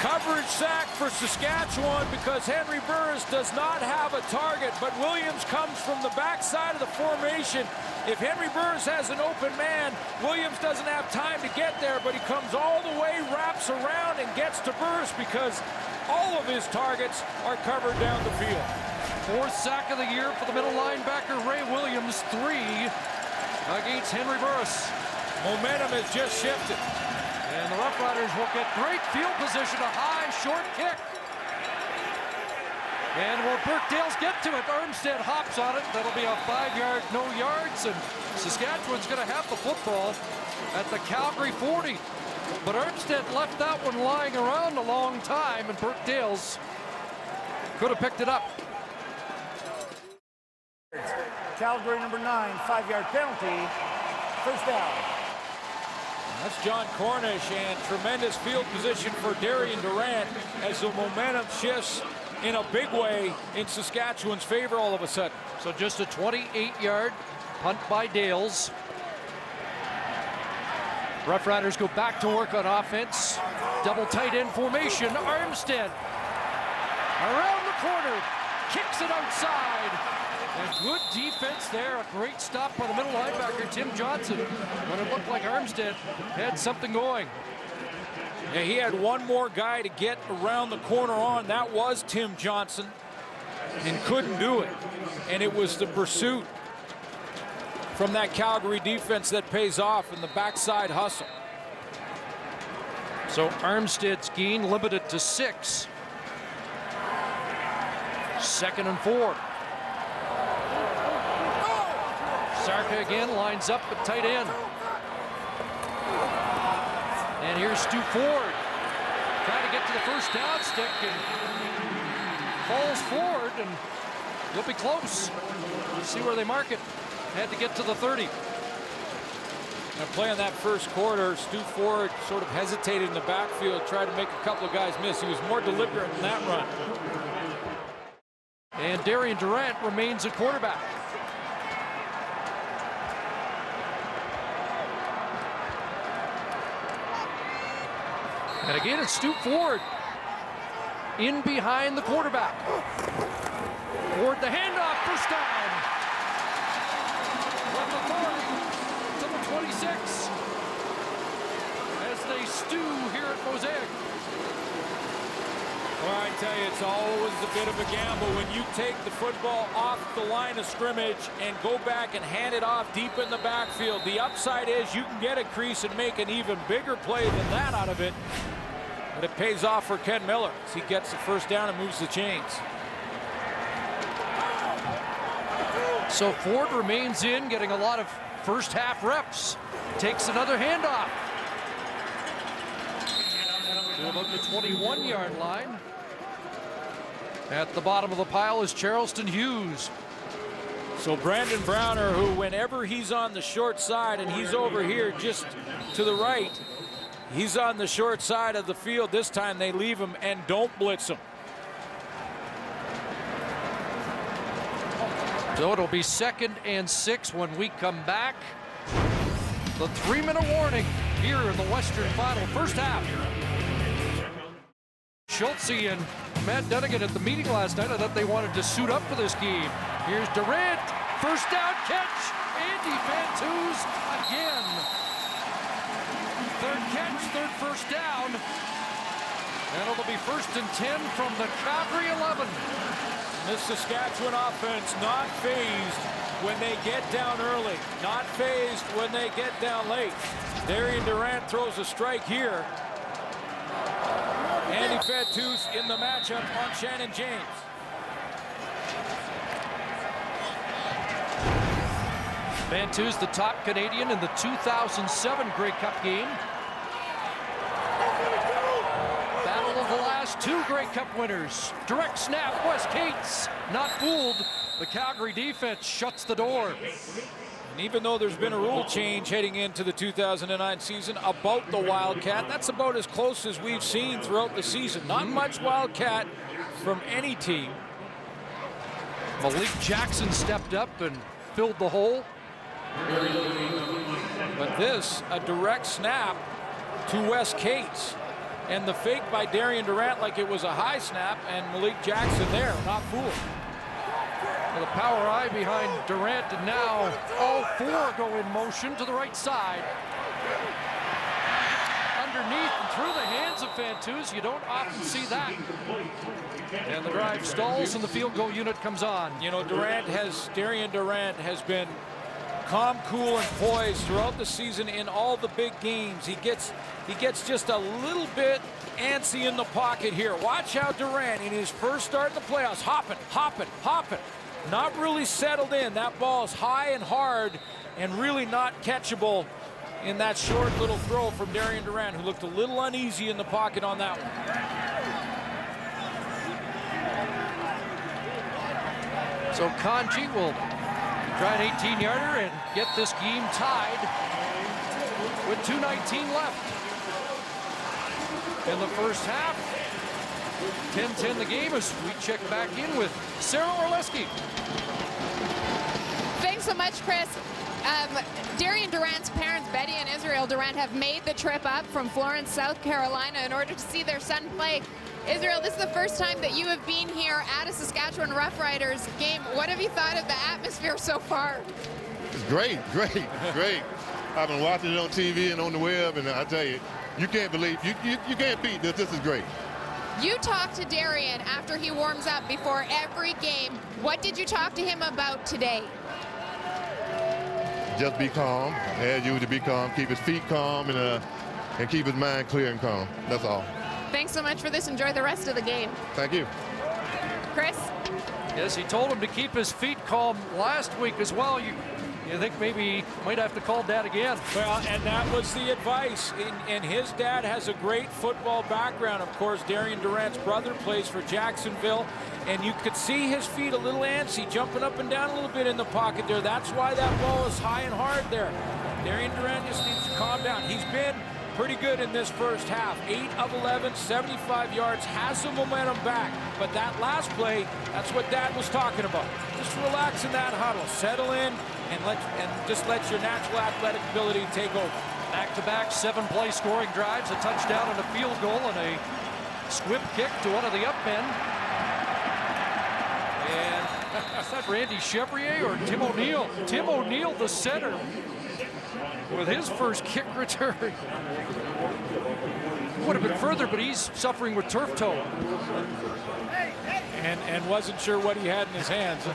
Coverage sack for Saskatchewan because Henry Burris does not have a target, but Williams comes from the backside of the formation. If Henry Burris has an open man, Williams doesn't have time to get there, but he comes all the way, wraps around, and gets to Burris because all of his targets are covered down the field. 4th sack of the year for the middle linebacker, Ray Williams, 3 against Henry Burris. Momentum has just shifted. And the Roughriders will get great field position, a high, short kick. And will Burkdale's get to it? Armstead hops on it. That'll be a 5-yard, no yards, and Saskatchewan's going to have the football at the Calgary 40. But Armstead left that one lying around a long time, and Burkdale's could have picked it up. Calgary number 9, 5-yard penalty. First down. That's John Cornish, and tremendous field position for Darian Durant as the momentum shifts in a big way in Saskatchewan's favor all of a sudden. So just a 28-yard punt by Dales. Roughriders go back to work on offense. Double tight end formation. Armstead around the corner, kicks it outside. And good defense there. A great stop by the middle linebacker, Tim Johnson, when it looked like Armstead had something going. Yeah, he had one more guy to get around the corner on. That was Tim Johnson, and couldn't do it. And it was the pursuit from that Calgary defense that pays off in the backside hustle. So Armstead's gain limited to 6. 2nd and 4. Zarka again lines up at tight end. And here's Stu Ford trying to get to the first down stick and falls forward, and he'll be close. We'll see where they mark it. Had to get to the 30. Now playing that first quarter, Stu Ford sort of hesitated in the backfield, tried to make a couple of guys miss. He was more deliberate in that run. And Darian Durant remains at quarterback. And again, it's Stu Ford in behind the quarterback. Ford the handoff, first down. From the 40 to the 26. As they stew here at Mosaic. Well, I tell you, it's always a bit of a gamble when you take the football off the line of scrimmage and go back and hand it off deep in the backfield. The upside is you can get a crease and make an even bigger play than that out of it. But it pays off for Ken Miller as he gets the first down and moves the chains. So Ford remains in, getting a lot of first half reps. Takes another handoff. To about the 21-yard line. At the bottom of the pile is Charleston Hughes. So Brandon Browner, who whenever he's on the short side and he's over here just to the right, he's on the short side of the field. This time they leave him and don't blitz him. So it'll be 2nd and 6 when we come back. The 3-minute warning here in the Western Final, first half. Schultze and Matt Dunnigan at the meeting last night. I thought they wanted to suit up for this game. Here's Durant, first down catch. Andy Fantuz again. Third catch, third first down. And it'll be 1st and 10 from the Calgary 11. This Saskatchewan offense not phased when they get down early, not phased when they get down late. Darian Durant throws a strike here. Andy Fantuz in the matchup on Shannon James. Fantuz, the top Canadian in the 2007 Grey Cup game. Battle of the last 2 Grey Cup winners. Direct snap, Wes Cates. Not fooled. The Calgary defense shuts the door. And even though there's been a rule change heading into the 2009 season about the Wildcat, that's about as close as we've seen throughout the season. Not much Wildcat from any team. Malik Jackson stepped up and filled the hole. But this, a direct snap to Wes Cates. And the fake by Darian Durant like it was a high snap, and Malik Jackson there, not fooled. The power eye behind Durant, and now all 4 go in motion to the right side. Underneath and through the hands of Fantuz. You don't often see that. And the drive stalls and the field goal unit comes on. You know, Darian Durant has been calm, cool, and poised throughout the season in all the big games. He gets just a little bit antsy in the pocket here. Watch how Durant, in his first start in the playoffs, hopping. Not really settled in. That ball is high and hard and really not catchable in that short little throw from Darian Durant, who looked a little uneasy in the pocket on that one. So Kanji will try an 18-yarder and get this game tied with 2:19 left in the first half. 10-10 the game as we check back in with Sarah Orleski. Thanks so much, Chris. Darian Durant's parents, Betty and Israel Durant, have made the trip up from Florence, South Carolina in order to see their son play. Israel, this is the first time that you have been here at a Saskatchewan Roughriders game. What have you thought of the atmosphere so far? It's great. I've been watching it on TV and on the web, and I tell you, you can't believe, you can't beat this. This is great. You talk to Darian after he warms up before every game. What did you talk to him about today? Just be calm, as usual, be calm, keep his feet calm, and keep his mind clear and calm. That's all. Thanks so much for this. Enjoy the rest of the game. Thank you. Chris? Yes, he told him to keep his feet calm last week as well. You think maybe he might have to call Dad again. Well, and that was the advice. And his dad has a great football background. Of course, Darian Durant's brother plays for Jacksonville. And you could see his feet a little antsy, jumping up and down a little bit in the pocket there. That's why that ball is high and hard there. Darian Durant just needs to calm down. He's been pretty good in this first half. 8 of 11, 75 yards, has some momentum back. But that last play, that's what Dad was talking about. Just relax in that huddle, settle in, and just let your natural athletic ability take over. Back-to-back 7-play scoring drives, a touchdown and a field goal, and a squib kick to one of the up men. And is that Randy Chevrier or Tim O'Neill? Tim O'Neill, the center, with his first kick return. Would have been further, but he's suffering with turf toe. And wasn't sure what he had in his hands.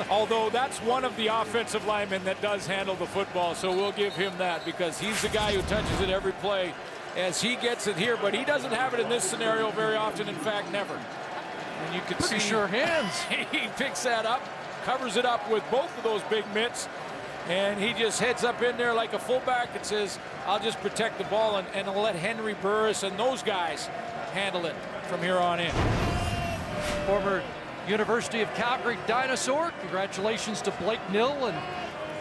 Although that's one of the offensive linemen that does handle the football, so we'll give him that because he's the guy who touches it every play as he gets it here. But he doesn't have it in this scenario very often, in fact, never. And you can Pretty see sure hands. He picks that up, covers it up with both of those big mitts, and he just heads up in there like a fullback and says, I'll just protect the ball and I'll let Henry Burris and those guys handle it from here on in. Former University of Calgary Dinosaur. Congratulations to Blake Nill and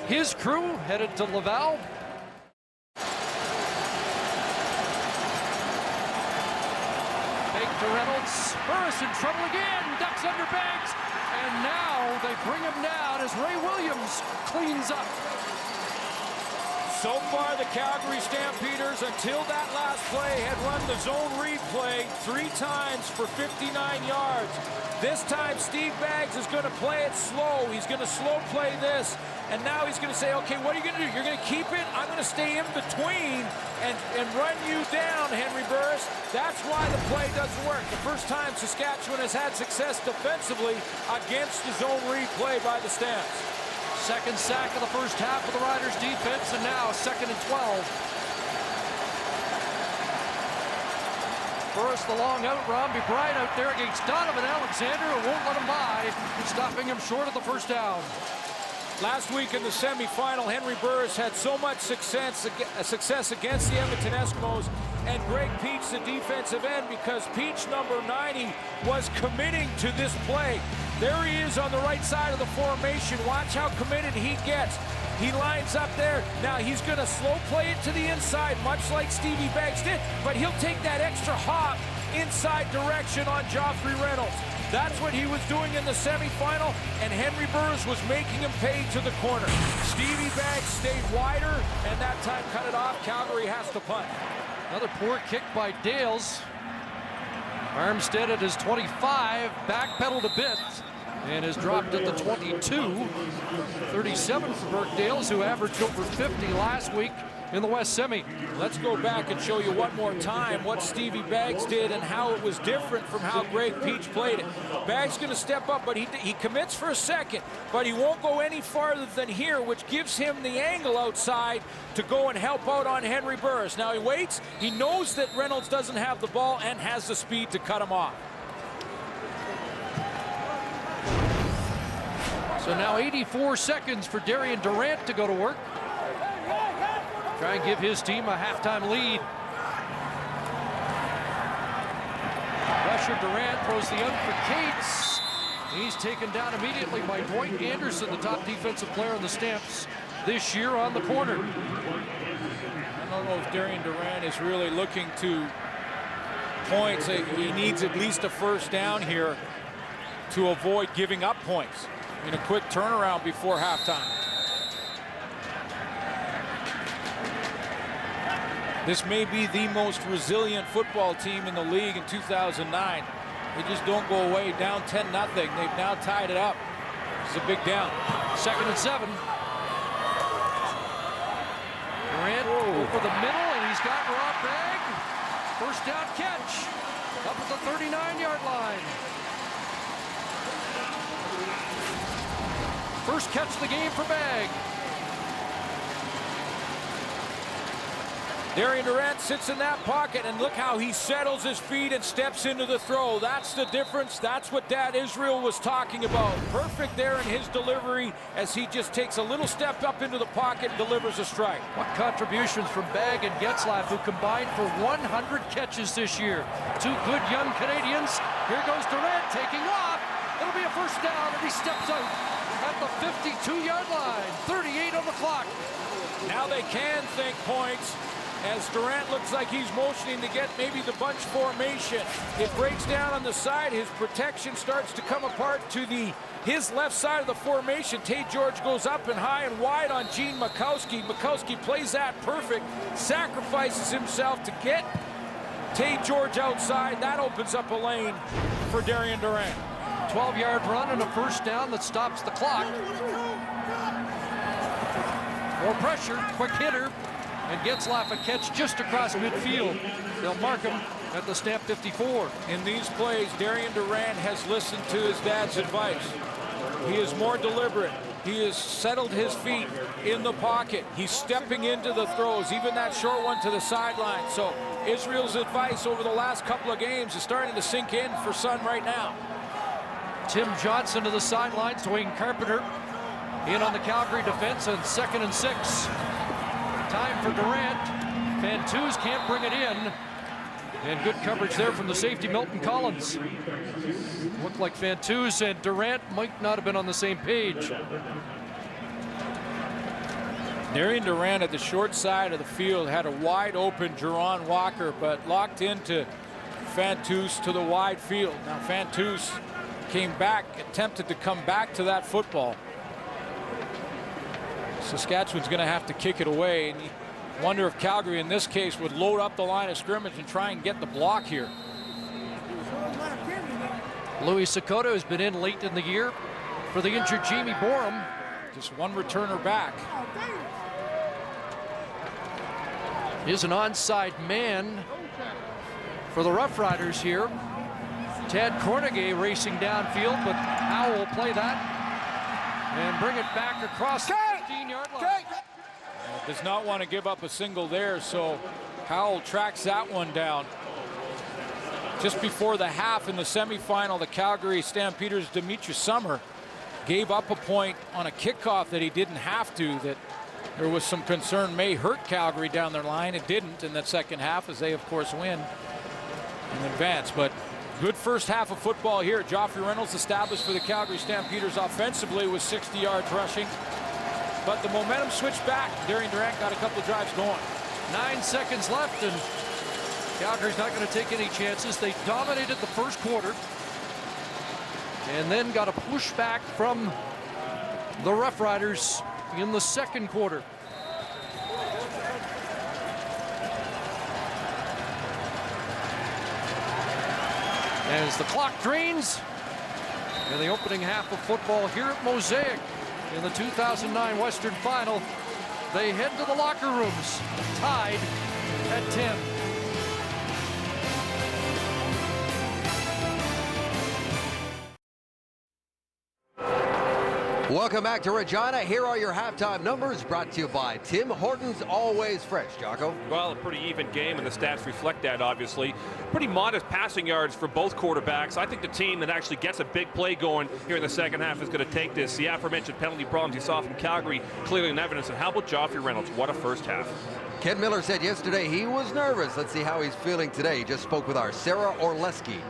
his crew headed to Laval. Fake to Reynolds. Burris in trouble again. Ducks under Banks. And now they bring him down as Ray Williams cleans up. So far, the Calgary Stampeders, until that last play, had run the zone read play 3 times for 59 yards. This time, Steve Baggs is going to play it slow. He's going to slow play this. And now he's going to say, okay, what are you going to do? You're going to keep it? I'm going to stay in between and run you down, Henry Burris. That's why the play doesn't work. The first time Saskatchewan has had success defensively against the zone read play by the Stamps. Second sack of the first half of the Riders defense, and now 2nd and 12. Burris the long out, Romby Bryant out there against Donovan Alexander, who won't let him by, stopping him short of the first down. Last week in the semifinal, Henry Burris had so much success against the Edmonton Eskimos and Greg Peach, the defensive end, because Peach, number 90, was committing to this play. There he is on the right side of the formation. Watch how committed he gets. He lines up there. Now he's going to slow play it to the inside, much like Stevie Baggs did, but he'll take that extra hop inside direction on Joffrey Reynolds. That's what he was doing in the semifinal, and Henry Burris was making him pay to the corner. Stevie Baggs stayed wider, and that time cut it off. Calgary has to punt. Another poor kick by Dales. Armstead at his 25, backpedaled a bit, and is dropped at the 22. 37 for Burke Dales, who averaged over 50 last week in the West Semi. Let's go back and show you one more time what Stevie Baggs did and how it was different from how Greg Peach played it. Baggs going to step up, but he commits for a second, but he won't go any farther than here, which gives him the angle outside to go and help out on Henry Burris. Now he waits. He knows that Reynolds doesn't have the ball and has the speed to cut him off. So now 84 seconds for Darian Durant to go to work. Try and give his team a halftime lead. Rusher Durant throws the out for Cates. He's taken down immediately by Dwight Anderson, the top defensive player on the Stamps this year on the corner. I don't know if Darian Durant is really looking to points. He needs at least a first down here to avoid giving up points in a quick turnaround before halftime. This may be the most resilient football team in the league in 2009. They just don't go away down 10-0. They've now tied it up. It's a big down. 2nd and 7. Durant over the middle, and he's got Rob Bagg. First down catch up at the 39-yard line. First catch of the game for Bagg. Darian Durant sits in that pocket, and look how he settles his feet and steps into the throw. That's the difference. That's what Dad Israel was talking about. Perfect there in his delivery as he just takes a little step up into the pocket and delivers a strike. What contributions from Bagg and Getzlaff, who combined for 100 catches this year. Two good young Canadians. Here goes Durant taking off. It'll be a first down, and he steps out at the 52-yard line. 38 on the clock. Now they can think points, as Durant looks like he's motioning to get maybe the bunch formation. It breaks down on the side. His protection starts to come apart to his left side of the formation. Tate George goes up and high and wide on Gene Mikowski. Mikowski plays that perfect, sacrifices himself to get Tate George outside. That opens up a lane for Darian Durant. 12-yard run and a first down that stops the clock. More pressure, quick hitter, and Getzlaff a catch just across midfield. They'll mark him at the Stamp 54. In these plays, Darian Durant has listened to his dad's advice. He is more deliberate. He has settled his feet in the pocket. He's stepping into the throws, even that short one to the sideline. So Israel's advice over the last couple of games is starting to sink in for Son right now. Tim Johnson to the sidelines. Dwayne Carpenter in on the Calgary defense, and 2nd and 6. Time for Durant. Fantuz can't bring it in. And good coverage there from the safety, Milton Collins. Looked like Fantuz and Durant might not have been on the same page. Darian Durant at the short side of the field had a wide open Jerron Walker, but locked into Fantuz to the wide field. Now Fantuz came back, attempted to come back to that football. Saskatchewan's going to have to kick it away, and you wonder if Calgary in this case would load up the line of scrimmage and try and get the block here. Louis Sakota has been in late in the year for the injured Jamie Borum. Just one returner back. Is an onside man for the Roughriders here. Tad Cornegay racing downfield, but Howell will play that and bring it back across the 15-yard line. Does not want to give up a single there, so Howell tracks that one down. Just before the half in the semifinal, the Calgary Stampeders' Demetrius Summer gave up a point on a kickoff that he didn't have to, that there was some concern may hurt Calgary down their line. It didn't in that second half, as they of course win and advance. But good first half of football here. Joffrey Reynolds established for the Calgary Stampeders offensively with 60 yards rushing. But the momentum switched back. Darian Durant got a couple of drives going. 9 seconds left, and Calgary's not going to take any chances. They dominated the first quarter and then got a pushback from the Roughriders in the second quarter. As the clock drains in the opening half of football here at Mosaic in the 2009 Western Final, they head to the locker rooms tied at 10. Welcome back to Regina. Here are your halftime numbers, brought to you by Tim Hortons Always Fresh. Jocko? Well, a pretty even game, and the stats reflect that, obviously. Pretty modest passing yards for both quarterbacks. I think the team that actually gets a big play going here in the second half is going to take this. The aforementioned penalty problems you saw from Calgary clearly in evidence. And how about Joffrey Reynolds? What a first half. Ken Miller said yesterday he was nervous. Let's see how he's feeling today. He just spoke with our Sarah Orleski.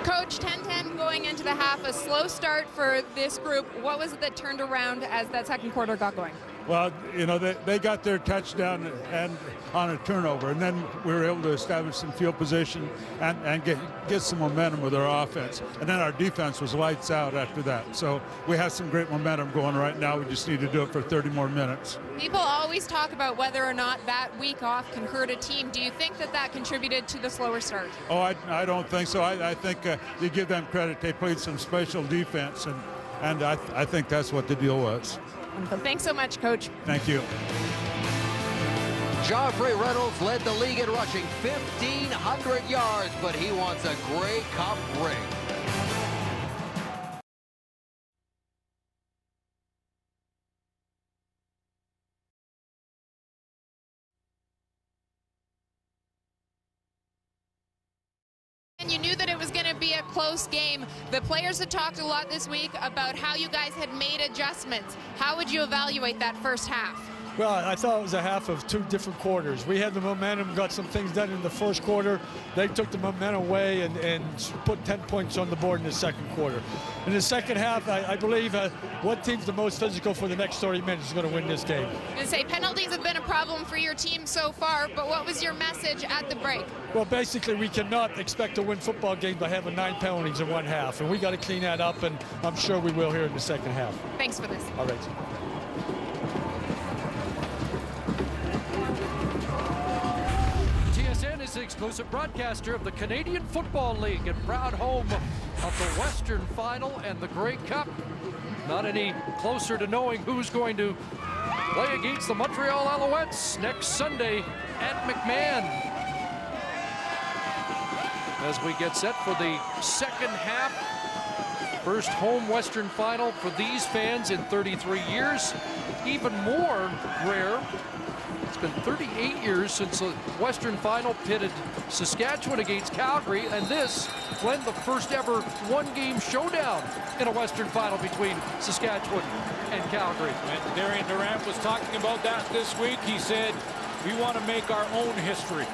Coach, 10-10 going into the half, a slow start for this group. What was it that turned around as that second quarter got going? Well, you know, they got their touchdown and on a turnover, and then we were able to establish some field position and get some momentum with our offense. And then our defense was lights out after that. So we have some great momentum going right now. We just need to do it for 30 more minutes. People always talk about whether or not that week off can hurt a team. Do you think that contributed to the slower start? Oh, I don't think so. I think you give them credit. They played some special defense, and I think that's what the deal was. Wonderful. Thanks so much, Coach. Thank you. Joffrey Reynolds led the league in rushing, 1,500 yards, but he wants a Grey Cup ring. And you knew that it was going to be a close game. The players had talked a lot this week about how you guys had made adjustments. How would you evaluate that first half? Well, I thought it was a half of two different quarters. We had the momentum, got some things done in the first quarter. They took the momentum away and put 10 points on the board in the second quarter. In the second half, I believe what team's the most physical for the next 30 minutes is going to win this game. And say penalties have been a problem for your team so far, but what was your message at the break? Well, basically, we cannot expect to win football games by having 9 penalties in one half, and we got to clean that up, and I'm sure we will here in the second half. Thanks for this. All right. TSN is the exclusive broadcaster of the Canadian Football League and proud home of the Western Final and the Grey Cup. Not any closer to knowing who's going to play against the Montreal Alouettes next Sunday at McMahon. As we get set for the second half, first home Western Final for these fans in 33 years. Even more rare, it's been 38 years since the Western Final pitted Saskatchewan against Calgary, and this, Glenn, the first ever one-game showdown in a Western Final between Saskatchewan and Calgary. And Darian Durant was talking about that this week. He said, we want to make our own history.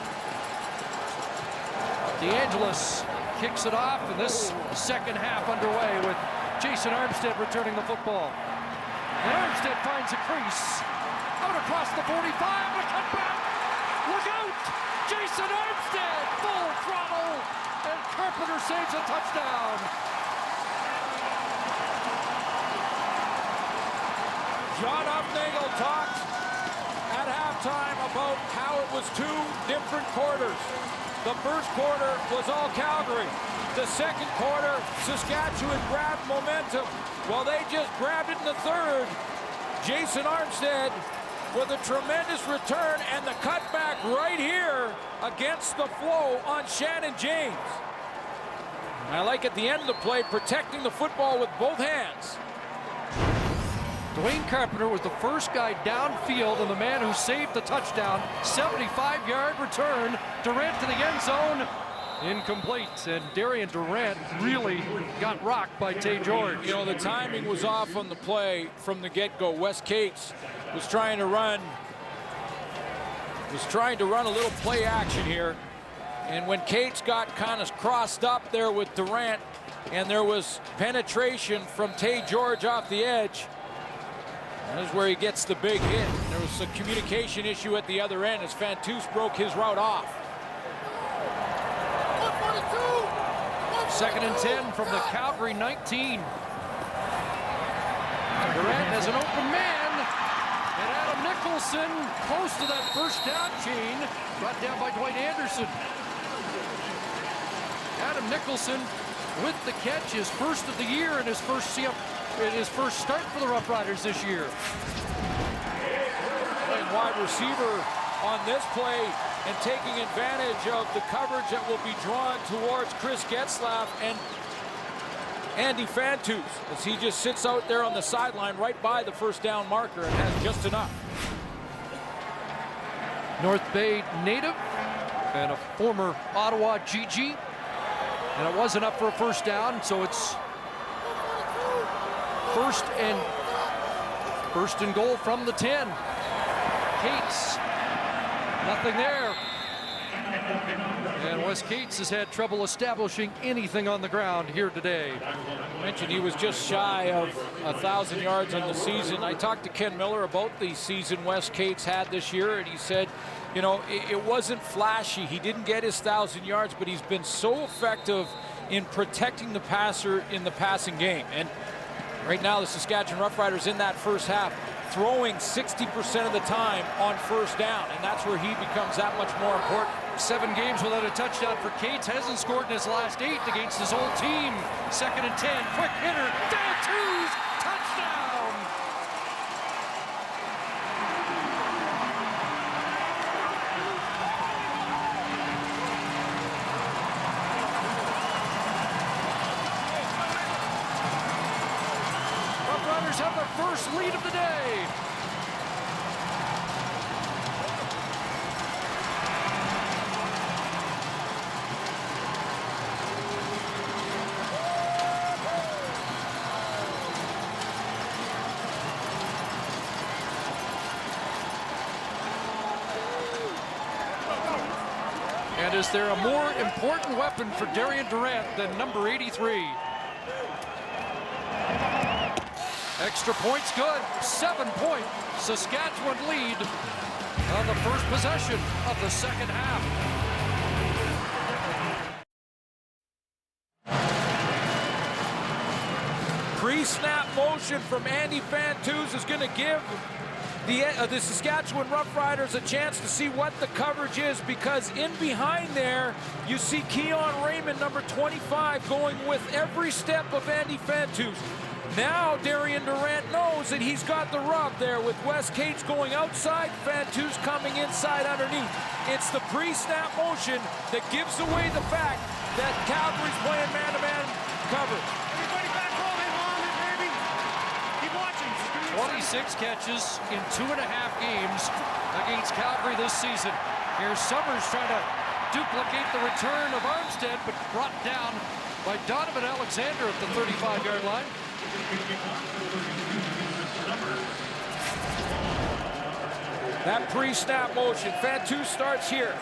DeAngelis kicks it off, and this second half underway with Jason Armstead returning the football. And Armstead finds a crease. Out across the 45, and a cutback. Look out! Jason Armstead, full throttle, and Carpenter saves a touchdown. John Hufnagel talked at halftime about how it was 2 different quarters. The first quarter was all Calgary. The second quarter, Saskatchewan grabbed momentum. Well, they just grabbed it in the third. Jason Armstead with a tremendous return and the cutback right here against the flow on Shannon James. I like at the end of the play, protecting the football with both hands. Dwayne Carpenter was the first guy downfield and the man who saved the touchdown. 75-yard return. Durant to the end zone. Incomplete. And Darian Durant really got rocked by Tay George. You know, the timing was off on the play from the get-go. Wes Cates was trying to run a little play action here. And when Cates got kind of crossed up there with Durant, and there was penetration from Tay George off the edge, that is where he gets the big hit. There was a communication issue at the other end as Fantus broke his route off. 2nd and 10 from the Calgary 19. Durant has an open man, and Adam Nicholson close to that first down chain, brought down by Dwight Anderson. Adam Nicholson with the catch, his first of the year and his first start for the Roughriders this year. Playing wide receiver on this play and taking advantage of the coverage that will be drawn towards Chris Getzlaff and Andy Fantus, as he just sits out there on the sideline right by the first down marker and has just enough. North Bay native and a former Ottawa GG, and it wasn't up for a first down, so it's first and goal from the 10. Cates, nothing there. And Wes Cates has had trouble establishing anything on the ground here today. I mentioned he was just shy of 1,000 yards on the season. I talked to Ken Miller about the season Wes Cates had this year, and he said, you know, it wasn't flashy. He didn't get his 1,000 yards, but he's been so effective in protecting the passer in the passing game. And right now, the Saskatchewan Roughriders in that first half throwing 60% of the time on first down, and that's where he becomes that much more important. 7 games without a touchdown for Cates. Hasn't scored in his last 8 against his old team. 2nd and 10. Quick hitter. Fantus. Touchdown. Roughriders have their first lead of the day. And is there a more important weapon for Darian Durant than number 83? Extra points good. 7-point Saskatchewan lead on the first possession of the second half. Pre-snap motion from Andy Fantuz is going to give the Saskatchewan Roughriders a chance to see what the coverage is, because in behind there you see Keon Raymond, number 25, going with every step of Andy Fantuz. Now Darian Durant knows that he's got the rub there with Wes Cates going outside, Fantuz coming inside underneath. It's the pre-snap motion that gives away the fact that Calgary's playing man-to-man coverage. 26 catches in 2.5 games against Calgary this season. Here's Summers trying to duplicate the return of Armstead, but brought down by Donovan Alexander at the 35-yard line. That pre-snap motion, Fantuz starts here.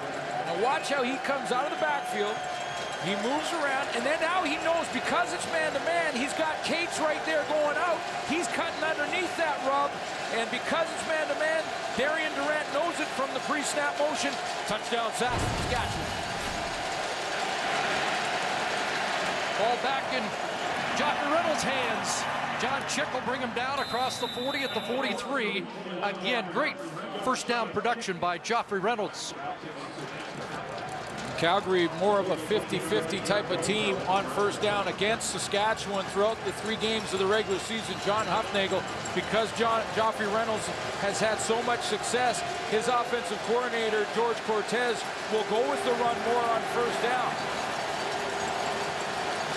Now watch how he comes out of the backfield. He moves around, and then now he knows, because it's man-to-man, he's got Cates right there going out. He's cutting underneath that rub, and because it's man-to-man, Darian Durant knows it from the pre-snap motion. Touchdown, Saskatchewan. Ball back in Joffrey Reynolds' hands. John Chick will bring him down across the 40 at the 43. Again, great first down production by Joffrey Reynolds. Calgary more of a 50-50 type of team on first down against Saskatchewan throughout the 3 games of the regular season. John Hufnagel, because Joffrey Reynolds has had so much success, his offensive coordinator, George Cortez, will go with the run more on first down.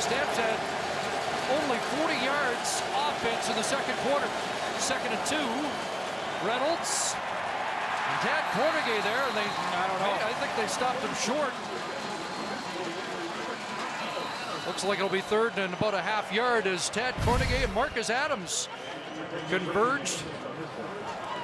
Stamps had only 40 yards offense in the second quarter. 2nd and 2. Reynolds. Tad Cornegay there, and I think they stopped him short. Looks like it'll be 3rd and about a half yard as Tad Cornegay and Marcus Adams converged.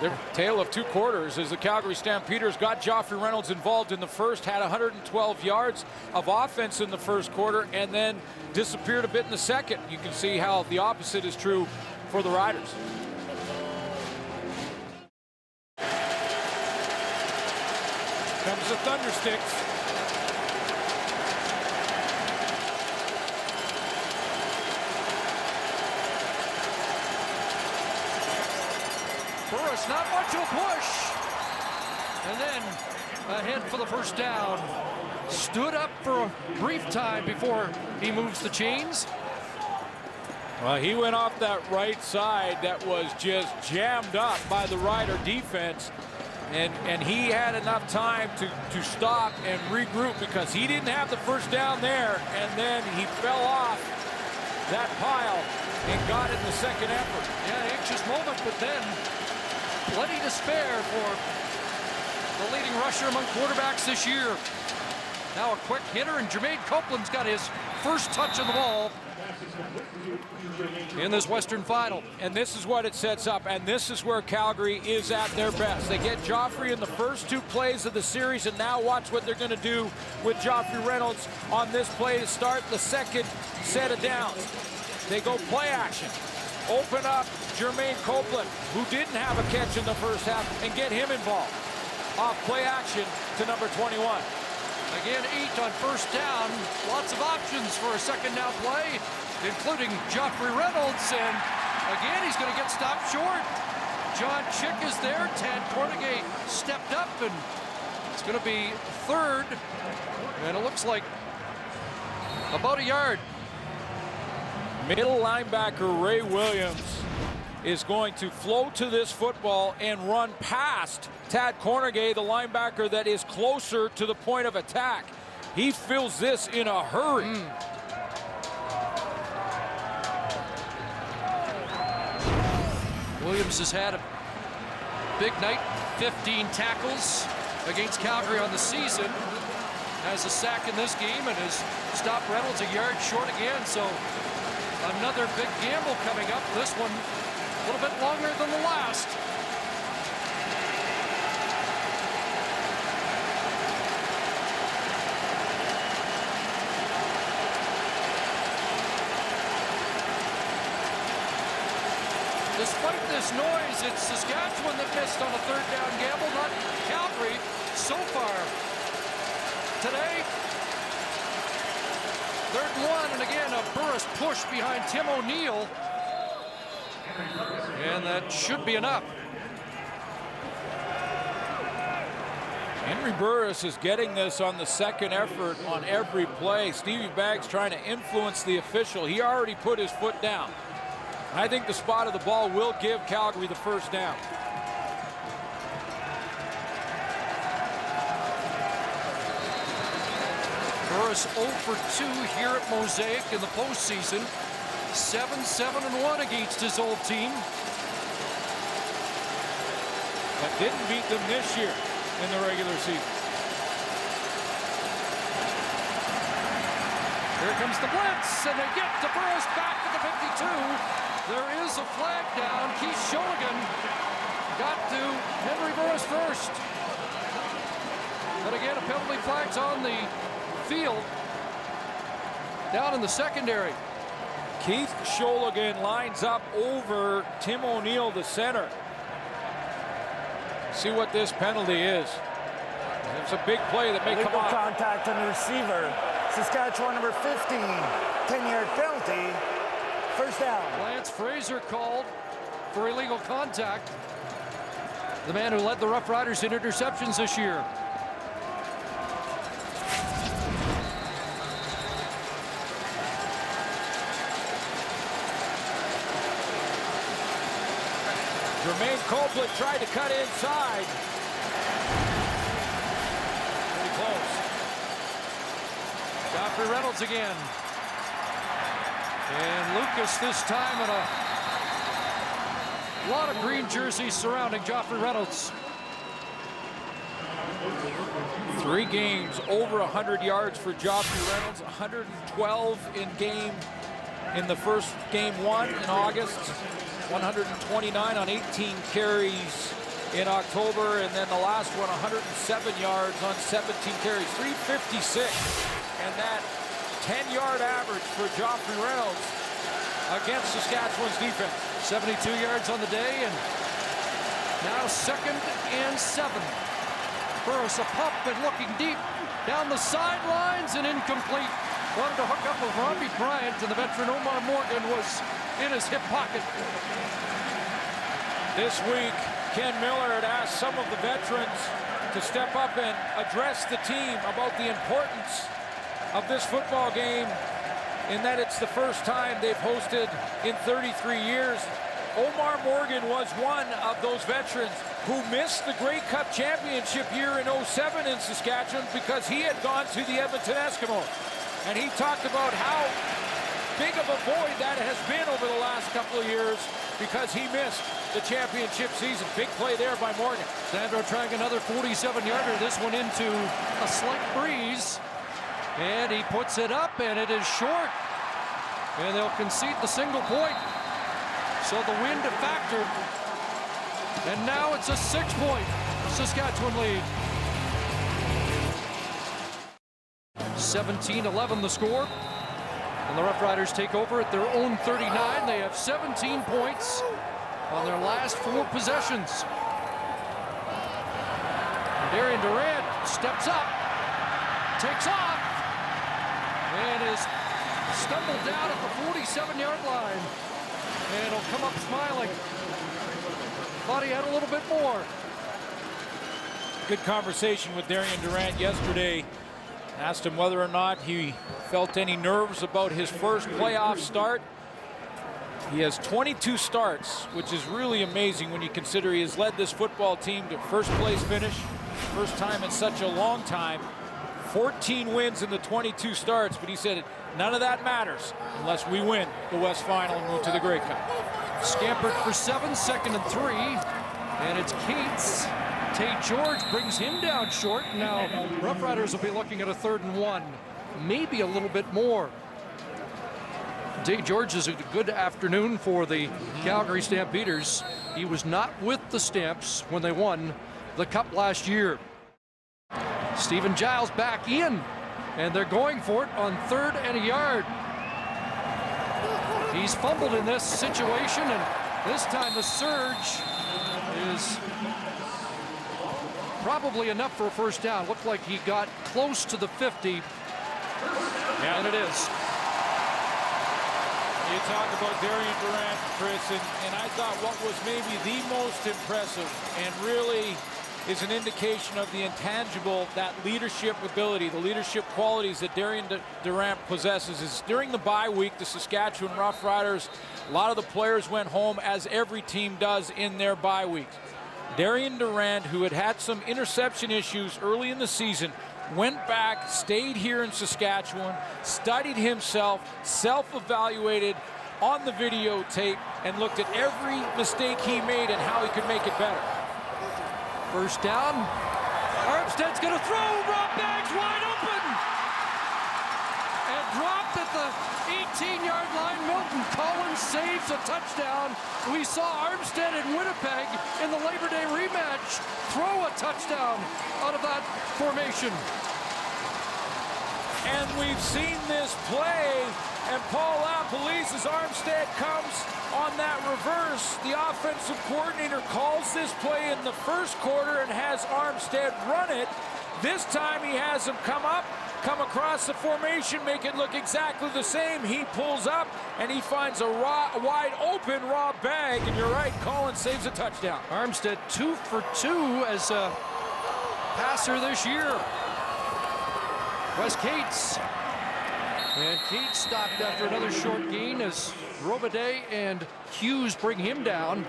Their tale of 2 quarters as the Calgary Stampeders got Joffrey Reynolds involved in the first, had 112 yards of offense in the first quarter, and then disappeared a bit in the second. You can see how the opposite is true for the Riders. Comes the Thundersticks. Burris, not much of a push. And then ahead for the first down. Stood up for a brief time before he moves the chains. Well, he went off that right side that was just jammed up by the Rider defense. And he had enough time to stop and regroup, because he didn't have the first down there, and then he fell off that pile and got it in the second effort. Yeah, anxious moment, but then plenty to spare for the leading rusher among quarterbacks this year. Now a quick hitter, and Jermaine Copeland's got his first touch of the ball in this Western Final. And this is what it sets up, and this is where Calgary is at their best. They get Joffrey in the first 2 plays of the series, and now watch what they're going to do with Joffrey Reynolds on this play to start the second set of downs. They go play action, open up Jermaine Copeland, who didn't have a catch in the first half, and get him involved. Off play action to number 21. Again, 8 on first down. Lots of options for a second down play, including Joffrey Reynolds, and again, he's going to get stopped short. John Chick is there. Tad Cornegay stepped up, and it's going to be 3rd, and it looks like about a yard. Middle linebacker Ray Williams is going to flow to this football and run past Tad Cornegay, the linebacker that is closer to the point of attack. He fills this in a hurry. Williams has had a big night, 15 tackles against Calgary on the season. Has a sack in this game and has stopped Reynolds a yard short again. So another big gamble coming up. This one a little bit longer than the last. Despite this noise, it's Saskatchewan that missed on a third down gamble, not Calgary so far today. 3rd and 1, and again a Burris push behind Tim O'Neill. And that should be enough. Henry Burris is getting this on the second effort on every play. Stevie Baggs trying to influence the official. He already put his foot down. I think the spot of the ball will give Calgary the first down. Burris 0 for 2 here at Mosaic in the postseason. 7-7-1 against his old team. But didn't beat them this year in the regular season. Here comes the blitz, and they get to Burris back to the 52. There is a flag down. Keith Shulligan got to Henry Burris first. But again, a penalty flag's on the field down in the secondary. Keith Shulligan lines up over Tim O'Neill, the center. See what this penalty is. It's a big play that may come off. Contact on the receiver. Saskatchewan number 15. 10-yard penalty. First down. Lance Fraser called for illegal contact. The man who led the Roughriders in interceptions this year. Jermaine Copeland tried to cut inside. Pretty close. Joffrey Reynolds again. And Lucas this time, and a lot of green jerseys surrounding Joffrey Reynolds. 3 games, over 100 yards for Joffrey Reynolds. 112 in the first game 1 in August. 129 on 18 carries in October, and then the last one 107 yards on 17 carries, 356. And that 10-yard average for Joffrey Reynolds against Saskatchewan's defense. 72 yards on the day, and now 2nd and 7. Burris a pump and looking deep down the sidelines and incomplete. Wanted to hook up with Robbie Bryant, and the veteran Omar Morgan was in his hip pocket. This week, Ken Miller had asked some of the veterans to step up and address the team about the importance of this football game, in that it's the first time they've hosted in 33 years. Omar Morgan was one of those veterans who missed the Grey Cup championship year in '07 in Saskatchewan because he had gone to the Edmonton Eskimos. And he talked about how big of a void that has been over the last couple of years because he missed the championship season. Big play there by Morgan. Sandro trying another 47-yarder. This one into a slight breeze. And he puts it up, and it is short. And they'll concede the single point. So the wind factored. And now it's a 6-point Saskatchewan lead. 17-11 the score. And the Roughriders take over at their own 39. They have 17 points on their last 4 possessions. Darian Durant steps up, takes off, and is stumbled down at the 47-yard line. And he'll come up smiling. Thought he had a little bit more. Good conversation with Darian Durant yesterday. Asked him whether or not he felt any nerves about his first playoff start. He has 22 starts, which is really amazing when you consider he has led this football team to first place finish. First time in such a long time. 14 wins in the 22 starts, but he said none of that matters unless we win the West Final and move to the Grey Cup. Scampered for 7, 2nd and 3. And it's Cates. Tate George brings him down short. Now Roughriders will be looking at a 3rd and 1, maybe a little bit more. Tate George is a good afternoon for the Calgary Stampeders. He was not with the Stamps when they won the Cup last year. Stephen Giles back in, and they're going for it on 3rd and a yard. He's fumbled in this situation, and This time the surge is probably enough for a first down. Looked like he got close to the 50, and it is. You talk about Darian Durant, Chris, and I thought what was maybe the most impressive and really is an indication of the intangible, that leadership ability, the leadership qualities that Darian Durant possesses, is during the bye week, the Saskatchewan Roughriders, a lot of the players went home, as every team does in their bye weeks. Darian Durant, who had some interception issues early in the season, went back, stayed here in Saskatchewan, studied himself, self-evaluated on the videotape, and looked at every mistake he made and how he could make it better. First down. Armstead's going to throw. Rob Baggs wide open. And dropped at the 18-yard line. Milton Collins saves a touchdown. We saw Armstead in Winnipeg in the Labor Day rematch throw a touchdown out of that formation. And we've seen this play, and Paul LaPolice, as Armstead comes on that reverse, the offensive coordinator calls this play in the first quarter and has Armstead run it. This time he has him come across the formation, make it look exactly the same. He pulls up, and he finds a wide open Rob Bagg, and you're right, Collins saves a touchdown. Armstead 2 for 2 as a passer this year. Wes Cates. And Cates stopped after another short gain as Robitaille and Hughes bring him down.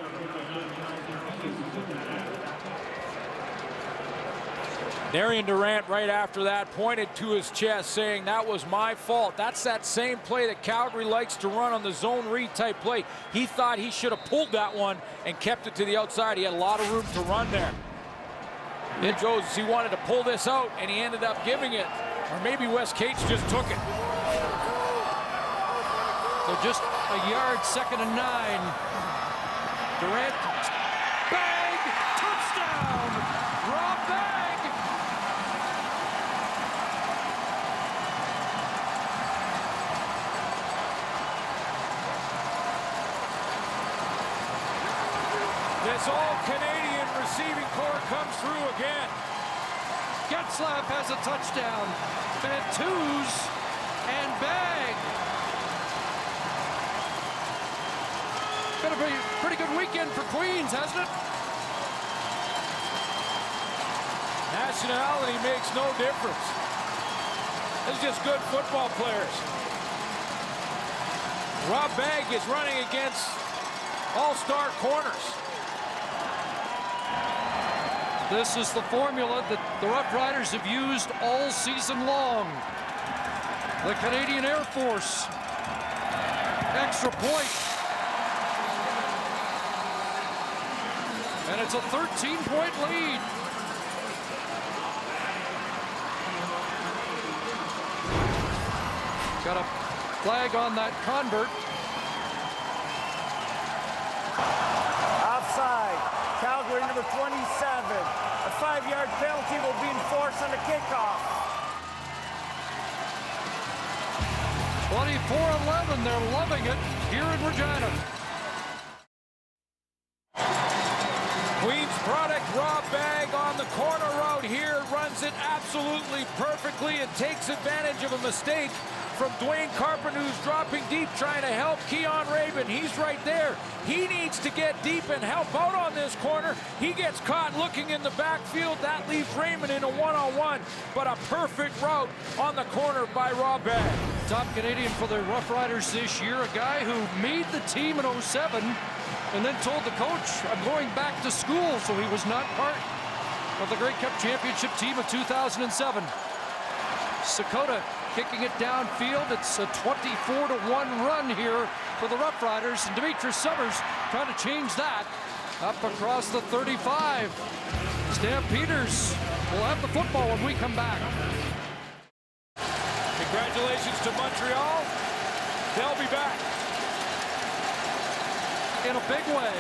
Darian Durant, right after that, pointed to his chest, saying, "That was my fault." That's that same play that Calgary likes to run on the zone read type play. He thought he should have pulled that one and kept it to the outside. He had a lot of room to run there. It goes, he wanted to pull this out, and he ended up giving it. Or maybe Wes Cates just took it. So just a yard, 2nd and 9. Durant, Bagg, touchdown! Rob Bagg! This all-Canadian receiving corps comes through again. Getzlaff has a touchdown. Fantuz and Bagg. Been a pretty good weekend for Queens, hasn't it? Nationality makes no difference. This is just good football players. Rob Bagg is running against all-star corners. This is the formula that the Roughriders have used all season long. The Canadian Air Force. Extra point. And it's a 13-point lead. Got a flag on that convert. Offside. Calgary number 27. A 5-yard penalty will be enforced on the kickoff. 24-11. They're loving it here in Regina. Queens product, Rob Bagg on the corner route here, runs it absolutely perfectly and takes advantage of a mistake from Dwayne Carpenter, who's dropping deep, trying to help Keon Rabin. He's right there. He needs to get deep and help out on this corner. He gets caught looking in the backfield. That leaves Raymond in a one-on-one, but a perfect route on the corner by Rob Bagg. Top Canadian for the Roughriders this year, a guy who made the team in 07 and then told the coach, "I'm going back to school," so he was not part of the Grey Cup championship team of 2007. Sakota kicking it downfield. It's a 24-1 run here for the Roughriders, and Demetrius Summers trying to change that up across the 35. Stampeders will have the football when we come back. Congratulations to Montreal. They'll be back. In a big way.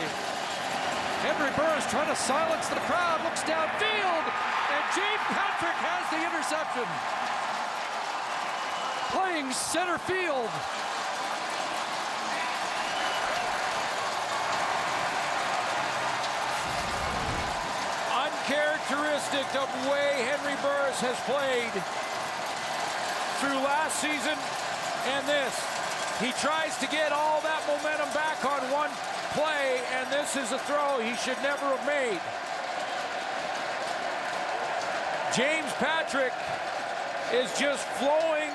Henry Burris trying to silence the crowd, looks downfield, and Jay Patrick has the interception. Playing center field. the way Henry Burris has played through last season and this. He tries to get all that momentum back on one play, and this is a throw he should never have made. James Patrick is just flowing,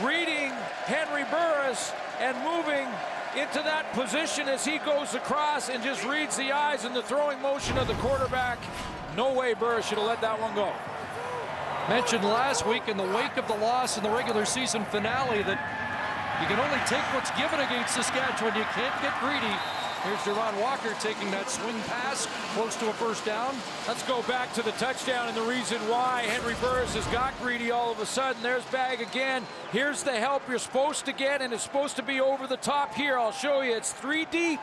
reading Henry Burris and moving into that position as he goes across and just reads the eyes and the throwing motion of the quarterback. No way Burris should have let that one go. Mentioned last week in the wake of the loss in the regular season finale that you can only take what's given against Saskatchewan. You can't get greedy. Here's Duron Walker taking that swing pass close to a first down. Let's go back to the touchdown and the reason why Henry Burris has got greedy all of a sudden. There's Bagg again. Here's the help you're supposed to get, and it's supposed to be over the top here. I'll show you. It's 3 deep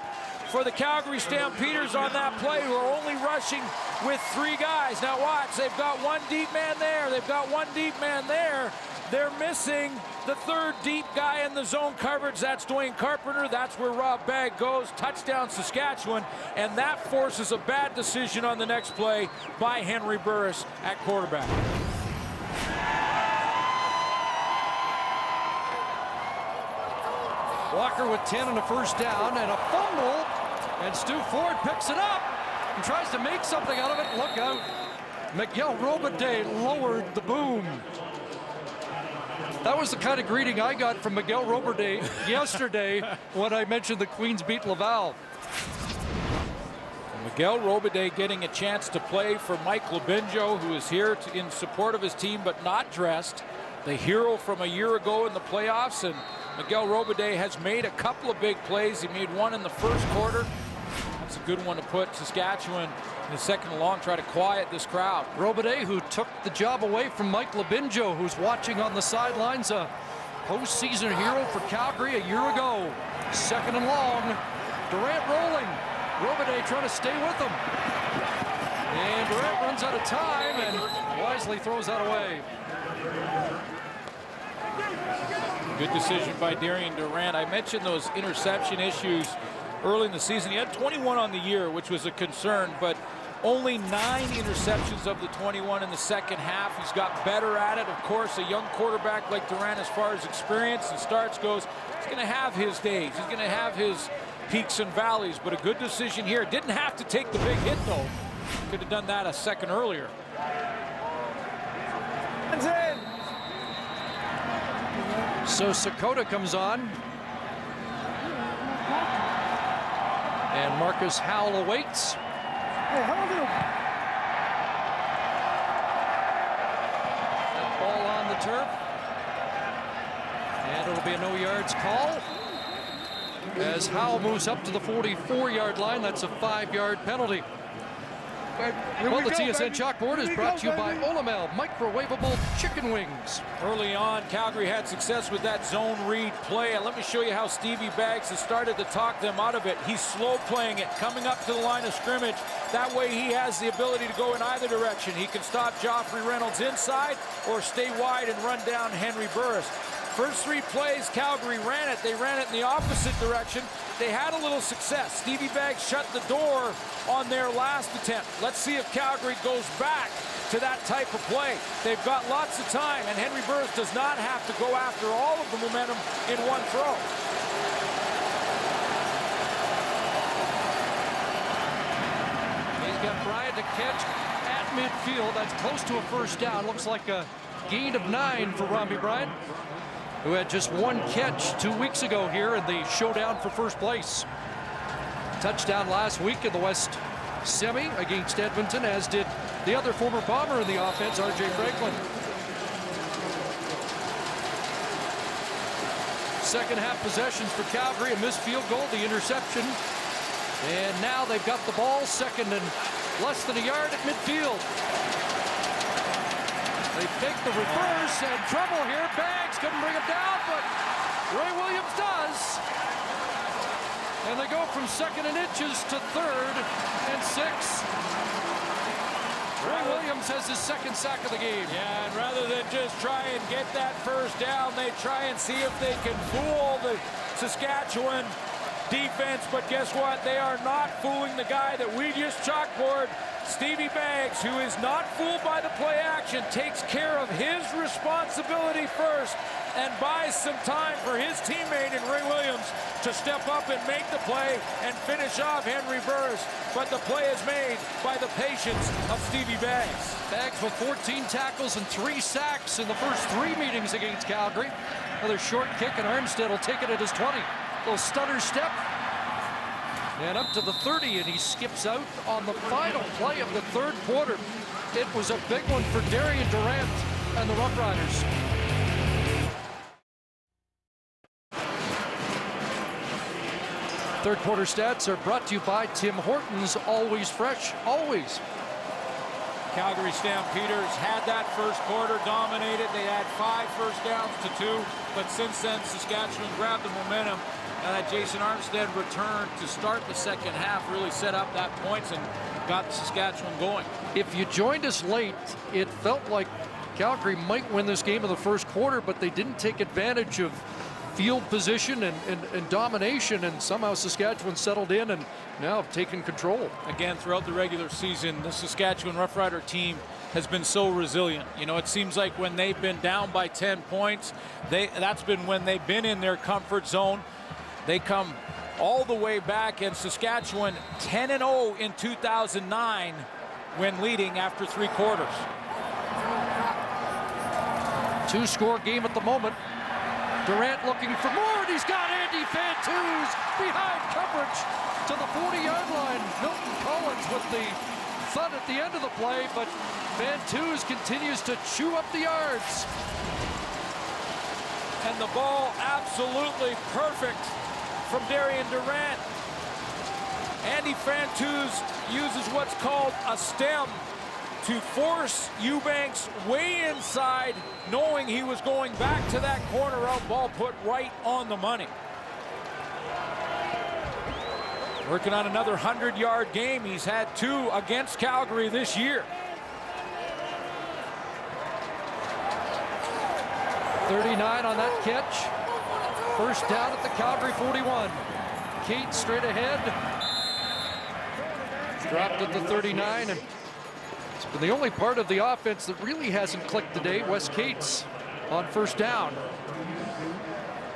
for the Calgary Stampeders on that play, who are only rushing with 3 guys. Now watch, they've got 1 deep man there. They've got 1 deep man there. They're missing the 3rd deep guy in the zone coverage. That's Dwayne Carpenter. That's where Rob Bagg goes. Touchdown Saskatchewan. And that forces a bad decision on the next play by Henry Burris at quarterback. Walker with 10 and a first down and a fumble. And Stu Ford picks it up and tries to make something out of it. Look out. Miguel Robiday lowered the boom. That was the kind of greeting I got from Miguel Robiday yesterday when I mentioned the Queens beat Laval. Miguel Robiday getting a chance to play for Mike Labinjo, who is here in support of his team but not dressed. The hero from a year ago in the playoffs, and Miguel Robiday has made a couple of big plays. He made one in the first quarter. That's a good one to put Saskatchewan in the second and long, try to quiet this crowd. Robiday, who took the job away from Mike Labinjo, who's watching on the sidelines, a postseason hero for Calgary a year ago. Second and long. Durant rolling. Robiday trying to stay with him. And Durant runs out of time and wisely throws that away. Good decision by Darian Durant. I mentioned those interception issues early in the season. He had 21 on the year, which was a concern, but only 9 interceptions of the 21 in the second half. He's got better at it. Of course, a young quarterback like Durant, as far as experience and starts goes, he's going to have his days. He's going to have his peaks and valleys, but a good decision here. Didn't have to take the big hit, though. Could have done that a second earlier. So Sakota comes on. And Marcus Howell awaits. That ball on the turf. And it'll be a no yards call. As Howell moves up to the 44-yard line, that's a 5-yard penalty. Well, the TSN Chalkboard is brought to you by Olamel Microwavable Chicken Wings. Early on, Calgary had success with that zone read play. And let me show you how Stevie Baggs has started to talk them out of it. He's slow playing it, coming up to the line of scrimmage. That way he has the ability to go in either direction. He can stop Joffrey Reynolds inside or stay wide and run down Henry Burris. First 3 plays, Calgary ran it. They ran it in the opposite direction. They had a little success. Stevie Baggs shut the door on their last attempt. Let's see if Calgary goes back to that type of play. They've got lots of time, and Henry Burris does not have to go after all of the momentum in one throw. He's got Bryant to catch at midfield. That's close to a first down. Looks like a gain of 9 for Robbie Bryant, who had just 1 catch 2 weeks ago here in the showdown for first place. Touchdown last week in the West Semi against Edmonton, as did the other former Bomber in the offense, R.J. Franklin. Second half possessions for Calgary, a missed field goal, the interception. And now they've got the ball, second and less than a yard at midfield. They take the reverse, and trouble here. Baggs couldn't bring him down, but Ray Williams does. And they go from second and inches to 3rd and 6. Ray Williams has his second sack of the game. Yeah, and rather than just try and get that first down, they try and see if they can fool the Saskatchewan defense, but guess what? They are not fooling the guy that we just chalkboard. Stevie Baggs, who is not fooled by the play action, takes care of his responsibility first and buys some time for his teammate in Ray Williams to step up and make the play and finish off Henry Burris. But the play is made by the patience of Stevie Baggs. Baggs with 14 tackles and 3 sacks in the first 3 meetings against Calgary. Another short kick, and Armstead will take it at his 20. Little stutter step. And up to the 30, and he skips out on the final play of the 3rd quarter. It was a big one for Darian Durant and the Roughriders. Third quarter stats are brought to you by Tim Hortons, always fresh, always. Calgary Stampeders had that first quarter dominated. They had 5 first downs to 2, but since then Saskatchewan grabbed the momentum. And that Jason Armstead return to start the second half really set up that points and got Saskatchewan going. If you joined us late, it felt like Calgary might win this game in the first quarter, but they didn't take advantage of field position and domination, and somehow Saskatchewan settled in and now have taken control. Again, throughout the regular season, the Saskatchewan Roughrider team has been so resilient. You know, it seems like when they've been down by 10 points, that's been when they've been in their comfort zone. They come all the way back, and Saskatchewan 10-0 in 2009 when leading after 3 quarters. 2-score game at the moment. Durant looking for more, and he's got Andy Fantuz behind coverage to the 40-yard line. Milton Collins with the thud at the end of the play, but Fantuz continues to chew up the yards. And the ball absolutely perfect from Darian Durant. Andy Fantuz uses what's called a stem to force Eubanks way inside, knowing he was going back to that corner route. Ball put right on the money. Working on another 100-yard game. He's had 2 against Calgary this year. 39 on that catch. First down at the Calgary 41. Kate straight ahead. Dropped at the 39, and it's been the only part of the offense that really hasn't clicked today. Wes Cates on first down.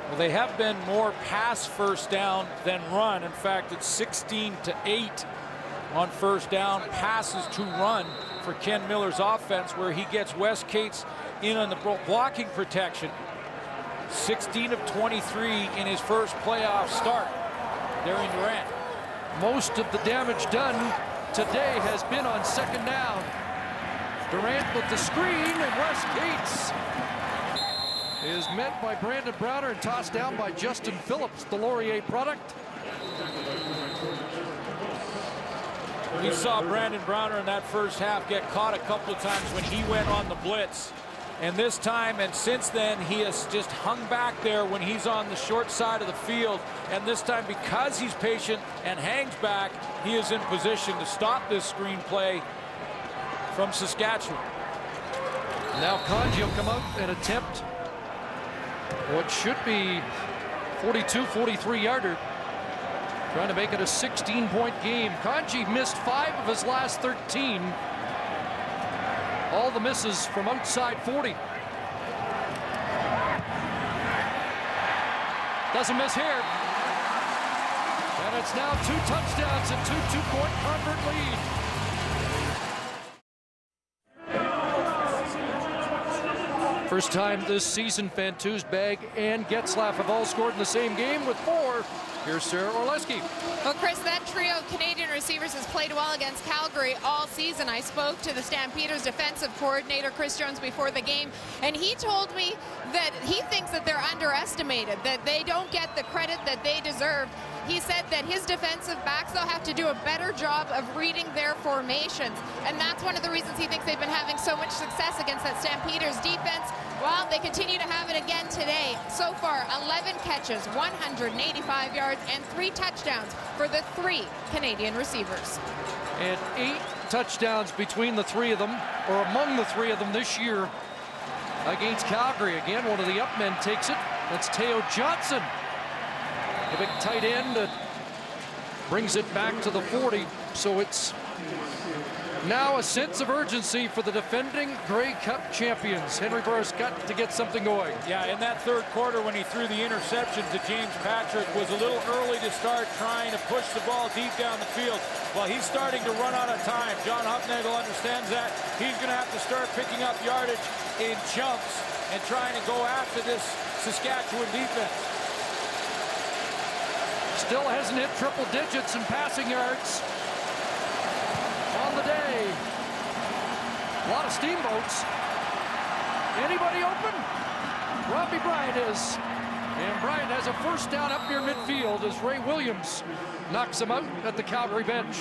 Well, they have been more pass first down than run. In fact, it's 16-8 on first down, passes to run for Ken Miller's offense, where he gets Wes Cates in on the blocking protection. 16 of 23 in his first playoff start. Darian Durant. Most of the damage done today has been on second down. Durant with the screen, and Wes Cates is met by Brandon Browner and tossed down by Justin Phillips, the Laurier product. We saw Brandon Browner in that first half get caught a couple of times when he went on the blitz. And this time, and since then, he has just hung back there when he's on the short side of the field. And this time, because he's patient and hangs back, he is in position to stop this screen play from Saskatchewan. Now Kanji will come out and attempt what should be 42, 43-yarder. Trying to make it a 16-point game. Kanji missed 5 of his last 13. All the misses from outside 40. Doesn't miss here. And it's now 2 touchdowns and 2 two-point convert lead. First time this season, Fantuz, Bag, and Getzlaff have all scored in the same game with 4. Here's Sarah Orleski. Well, Chris, that trio of Canadian receivers has played well against Calgary all season. I spoke to the Stampeders defensive coordinator, Chris Jones, before the game, and he told me that he thinks that they're underestimated, that they don't get the credit that they deserve. He said that his defensive backs, they'll have to do a better job of reading their formations. And that's one of the reasons he thinks they've been having so much success against that Stampeders defense. Well, they continue to have it again today. So far, 11 catches, 185 yards, and 3 touchdowns for the 3 Canadian receivers. And 8 touchdowns between the 3 of them, or among the 3 of them this year against Calgary. Again, one of the up men takes it. That's Teo Johnson. A big tight end that brings it back to the 40. So it's now a sense of urgency for the defending Grey Cup champions. Henry Burris got to get something going. Yeah, in that third quarter when he threw the interception to James Patrick was a little early to start trying to push the ball deep down the field. Well, he's starting to run out of time. John Hufnagel understands that. He's going to have to start picking up yardage in chunks and trying to go after this Saskatchewan defense. Still hasn't hit triple digits in passing yards on the day. A lot of steamboats. Anybody open? Robbie Bryant is. And Bryant has a first down up near midfield as Ray Williams knocks him out at the Calgary bench.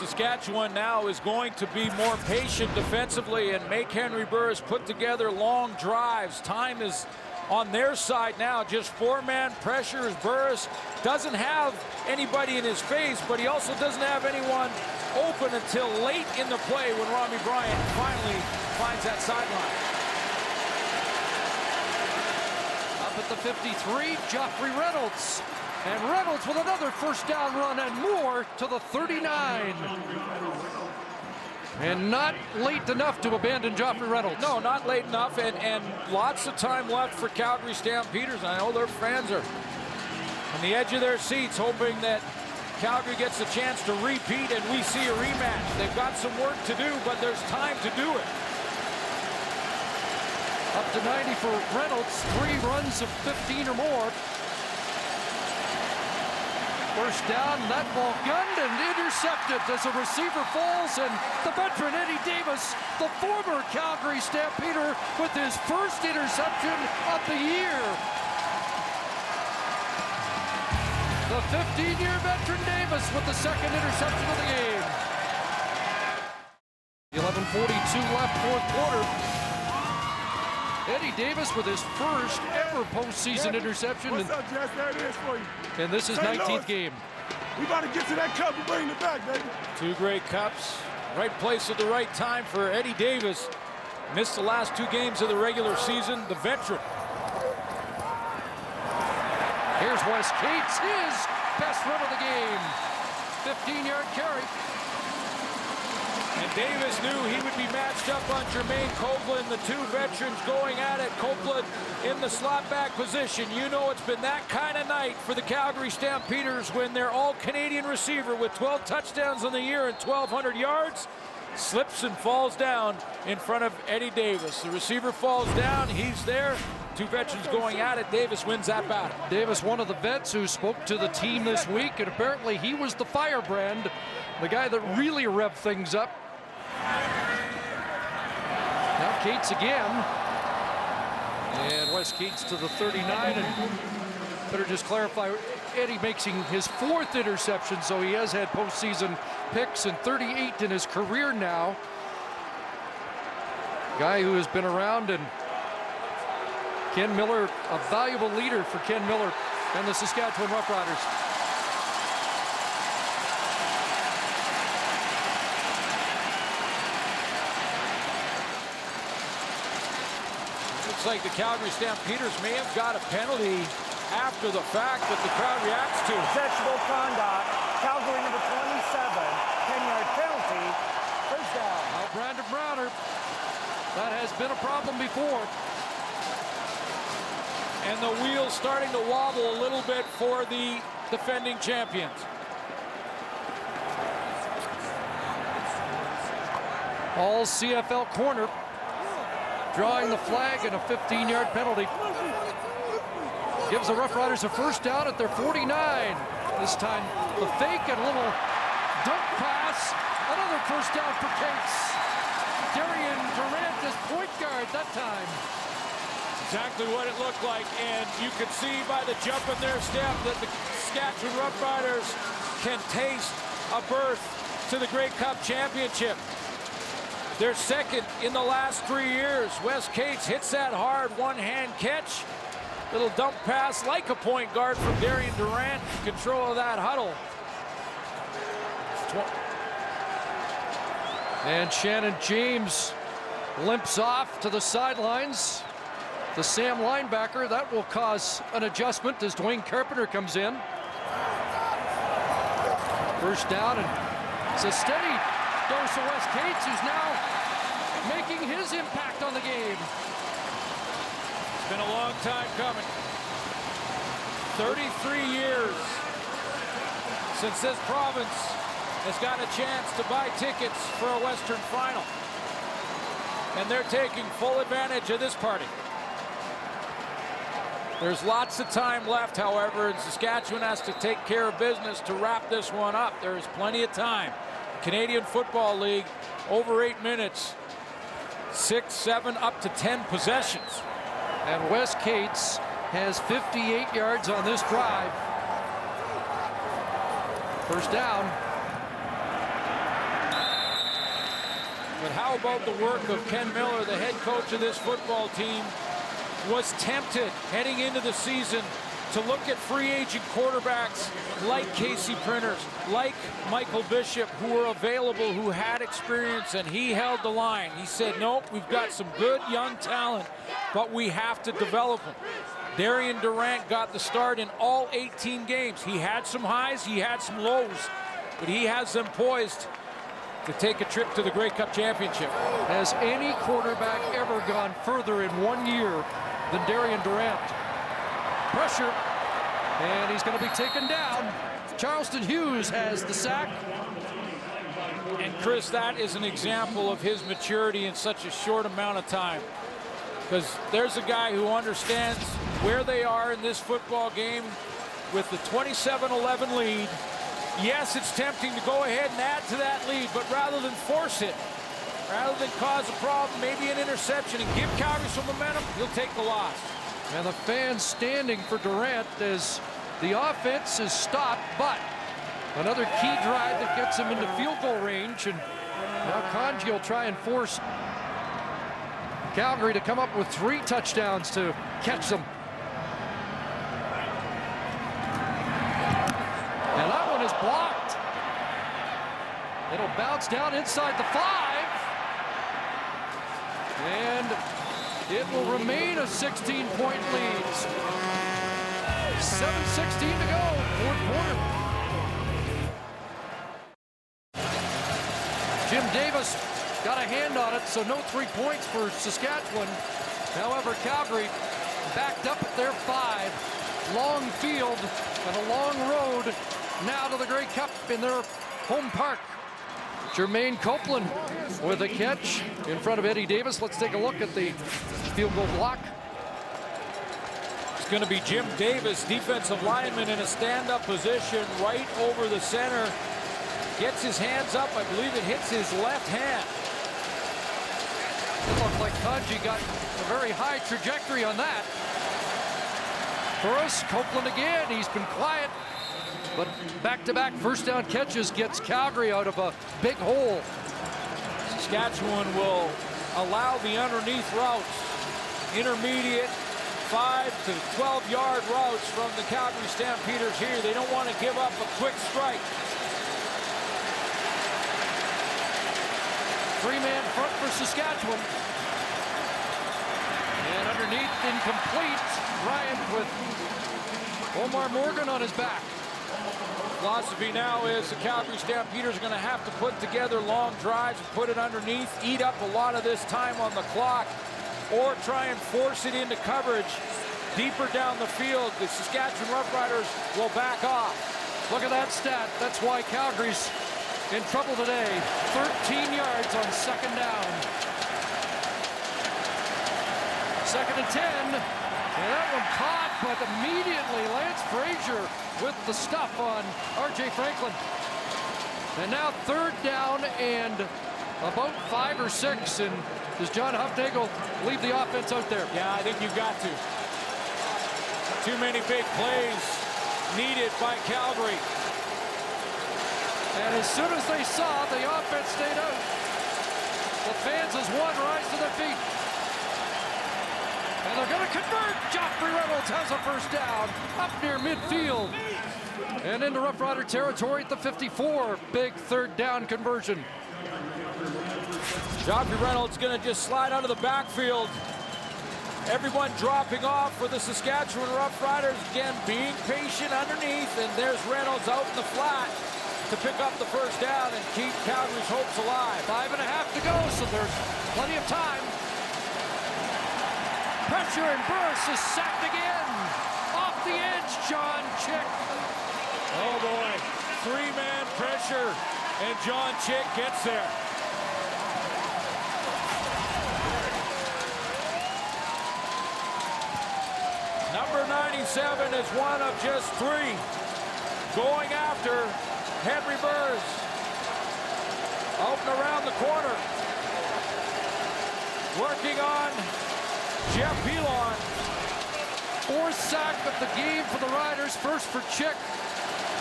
Saskatchewan now is going to be more patient defensively and make Henry Burris put together long drives. Time is on their side now. Just four-man pressure as Burris doesn't have anybody in his face, but he also doesn't have anyone open until late in the play when Robbie Bryant finally finds that sideline. Up at the 53, Joffrey Reynolds. And Reynolds with another first down run and more to the 39. And not late enough to abandon Joffrey Reynolds. No, not late enough, and lots of time left for Calgary Stampeders. I know their fans are on the edge of their seats hoping that Calgary gets a chance to repeat and we see a rematch. They've got some work to do, but there's time to do it. Up to 90 for Reynolds, 3 runs of 15 or more. First down, that ball gunned and intercepted as a receiver falls, and the veteran Eddie Davis, the former Calgary Stampeder, with his first interception of the year. The 15-year veteran Davis with the second interception of the game. 11:42 left, fourth quarter. Eddie Davis with his first ever postseason interception. What's up, Jess? There it is for you. And this is St. 19th Louis. game. We about to get to that cup and bring it back, baby. 2 great cups, right place at the right time for Eddie Davis. Missed the last 2 games of the regular season, the veteran. Here's Wes Cates, his best run of the game. 15-yard carry. And Davis knew he would be matched up on Jermaine Copeland, the 2 veterans going at it. Copeland in the slot back position. You know it's been that kind of night for the Calgary Stampeders when their all-Canadian receiver with 12 touchdowns on the year and 1,200 yards slips and falls down in front of Eddie Davis. The receiver falls down, he's there. 2 veterans going at it. Davis wins that battle. Davis, one of the vets who spoke to the team this week, and apparently he was the firebrand, the guy that really revved things up. Now Cates again. And Wes Cates to the 39. And better just clarify, Eddie making his 4th interception, so he has had postseason picks and 38 in his career now. Guy who has been around, and Ken Miller, a valuable leader for Ken Miller and the Saskatchewan Roughriders. Looks like the Calgary Stampeders may have got a penalty after the fact that the crowd reacts to. Sexual conduct. Calgary number 27. 10-yard penalty. First down. Now Brandon Browner. That has been a problem before. And the wheels starting to wobble a little bit for the defending champions. All CFL corner. Drawing the flag and a 15-yard penalty. Gives the Roughriders a first down at their 49. This time the fake and a little dunk pass. Another first down for Cates. Darian Durant as point guard that time. Exactly what it looked like, and you could see by the jump in their step that the Saskatchewan Roughriders can taste a berth to the Grey Cup Championship. They're second in the last 3 years. Wes Cates hits that hard one-hand catch. Little dump pass like a point guard from Darian Durant. Control of that huddle. And Shannon James limps off to the sidelines. The Sam linebacker, that will cause an adjustment as Dwayne Carpenter comes in. First down, and it's a steady dose of Wes Cates, who's now making his impact on the game. It's been a long time coming. 33 years since this province has got a chance to buy tickets for a Western final. And they're taking full advantage of this party. There's lots of time left, however, and Saskatchewan has to take care of business to wrap this one up. There is plenty of time. Canadian Football League, over 8 minutes, 6, 7, up to 10 possessions. And Wes Cates has 58 yards on this drive. First down. But how about the work of Ken Miller, the head coach of this football team, was tempted heading into the season to look at free agent quarterbacks like Casey Printers, like Michael Bishop, who were available, who had experience, and he held the line. He said, nope, we've got some good young talent, but we have to develop them. Darian Durant got the start in all 18 games. He had some highs, he had some lows, but he has them poised to take a trip to the Grey Cup Championship. Has any quarterback ever gone further in 1 year than Darian Durant? Pressure, and he's going to be taken down. Charleston Hughes has the sack. And Chris, that is an example of his maturity in such a short amount of time. Because there's a guy who understands where they are in this football game with the 27-11 lead. Yes, it's tempting to go ahead and add to that lead, but rather than force it, rather than cause a problem, maybe an interception, and give Calgary some momentum, he'll take the loss. And the fans standing for Durant as the offense is stopped, but another key drive that gets him into field goal range, and now Conji will try and force Calgary to come up with 3 touchdowns to catch them. And that one is blocked. It'll bounce down inside the 5. And it will remain a 16-point lead. 7:16 to go, 4th quarter. Jim Davis got a hand on it, so no 3 points for Saskatchewan. However, Calgary backed up at their 5. Long field and a long road now to the Grey Cup in their home park. Jermaine Copeland with a catch in front of Eddie Davis. Let's take a look at the field goal block. It's going to be Jim Davis, defensive lineman, in a stand-up position right over the center. Gets his hands up. I believe it hits his left hand. It looked like Conji got a very high trajectory on that. First, Copeland again. He's been quiet, but back-to-back first down catches gets Calgary out of a big hole. Saskatchewan will allow the underneath routes, intermediate 5 to 12-yard routes from the Calgary Stampeders here. They don't want to give up a quick strike. 3-man front for Saskatchewan. And underneath, incomplete. Bryant with Omar Morgan on his back. Philosophy now is the Calgary Stampeders are going to have to put together long drives and put it underneath, eat up a lot of this time on the clock, or try and force it into coverage deeper down the field. The Saskatchewan Roughriders will back off. Look at that stat. That's why Calgary's in trouble today. 13 yards on second down. 2nd and 10. And that one caught, but immediately Lance Frazier with the stuff on R.J. Franklin. And now 3rd down and about 5 or 6. And does John Hufnagel leave the offense out there? Yeah, I think you've got to. Too many big plays needed by Calgary. And as soon as they saw the offense stayed out, the fans as one rise to their feet. And they're going to convert. Joffrey Reynolds has a first down up near midfield. And into Rough Rider territory at the 54. Big 3rd down conversion. Joffrey Reynolds going to just slide out of the backfield. Everyone dropping off for the Saskatchewan Roughriders. Again, being patient underneath. And there's Reynolds out in the flat. to pick up the first down and keep Calgary's hopes alive. 5.5 to go, so there's plenty of time. Pressure, and Burris is sacked again. Off the edge, John Chick. Oh boy, 3-man pressure, and John Chick gets there. Number 97 is one of just 3. Going after Henry Burris. Out and around the corner. Working on Jeff Pilon. 4th sack of the game for the Riders. First for Chick.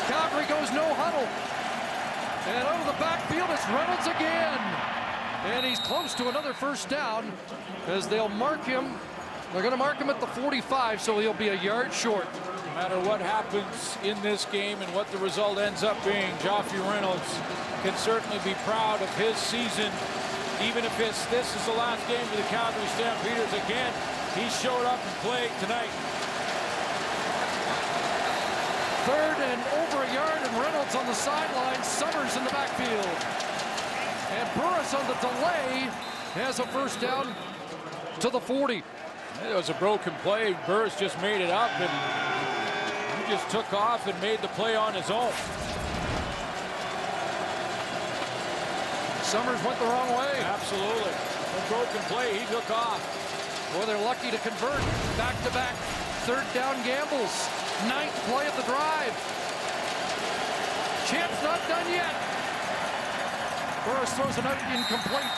Calgary goes no huddle. And out of the backfield is Reynolds again. And he's close to another first down as they'll mark him. They're going to mark him at the 45, so he'll be a yard short. No matter what happens in this game and what the result ends up being, Joffrey Reynolds can certainly be proud of his season. Even if this is the last game for the Calgary Stampeders, again, he showed up and played tonight. 3rd and over a yard, and Reynolds on the sideline. Summers in the backfield. And Burris on the delay has a first down to the 40. It was a broken play. Burris just made it up, and he just took off and made the play on his own. Summers went the wrong way. Absolutely. A broken play, he took off. Boy, they're lucky to convert. Back-to-back 3rd down gambles. 9th play of the drive. Champ's not done yet. Burris throws it out incomplete.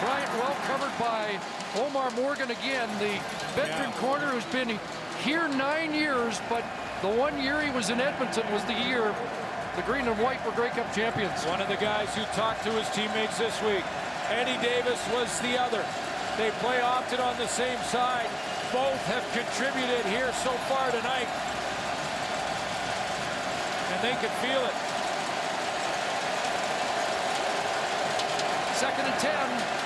Bryant well covered by Omar Morgan again, the veteran corner who's been here 9 years, but the 1 year he was in Edmonton was the year the Green and White were Grey Cup champions. One of the guys who talked to his teammates this week. Eddie Davis was the other. They play often on the same side. Both have contributed here so far tonight. And they can feel it. 2nd and 10.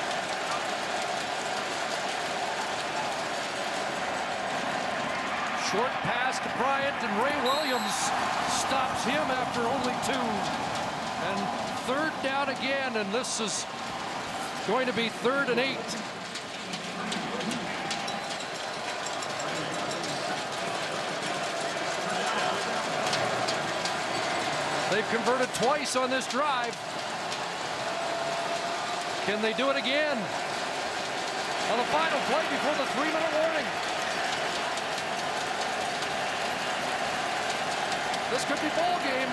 Short pass to Bryant, and Ray Williams stops him after only 2. And 3rd down again, and this is going to be 3rd and 8. They've converted twice on this drive. Can they do it again? On the final play before the 3-minute warning. This could be ball game.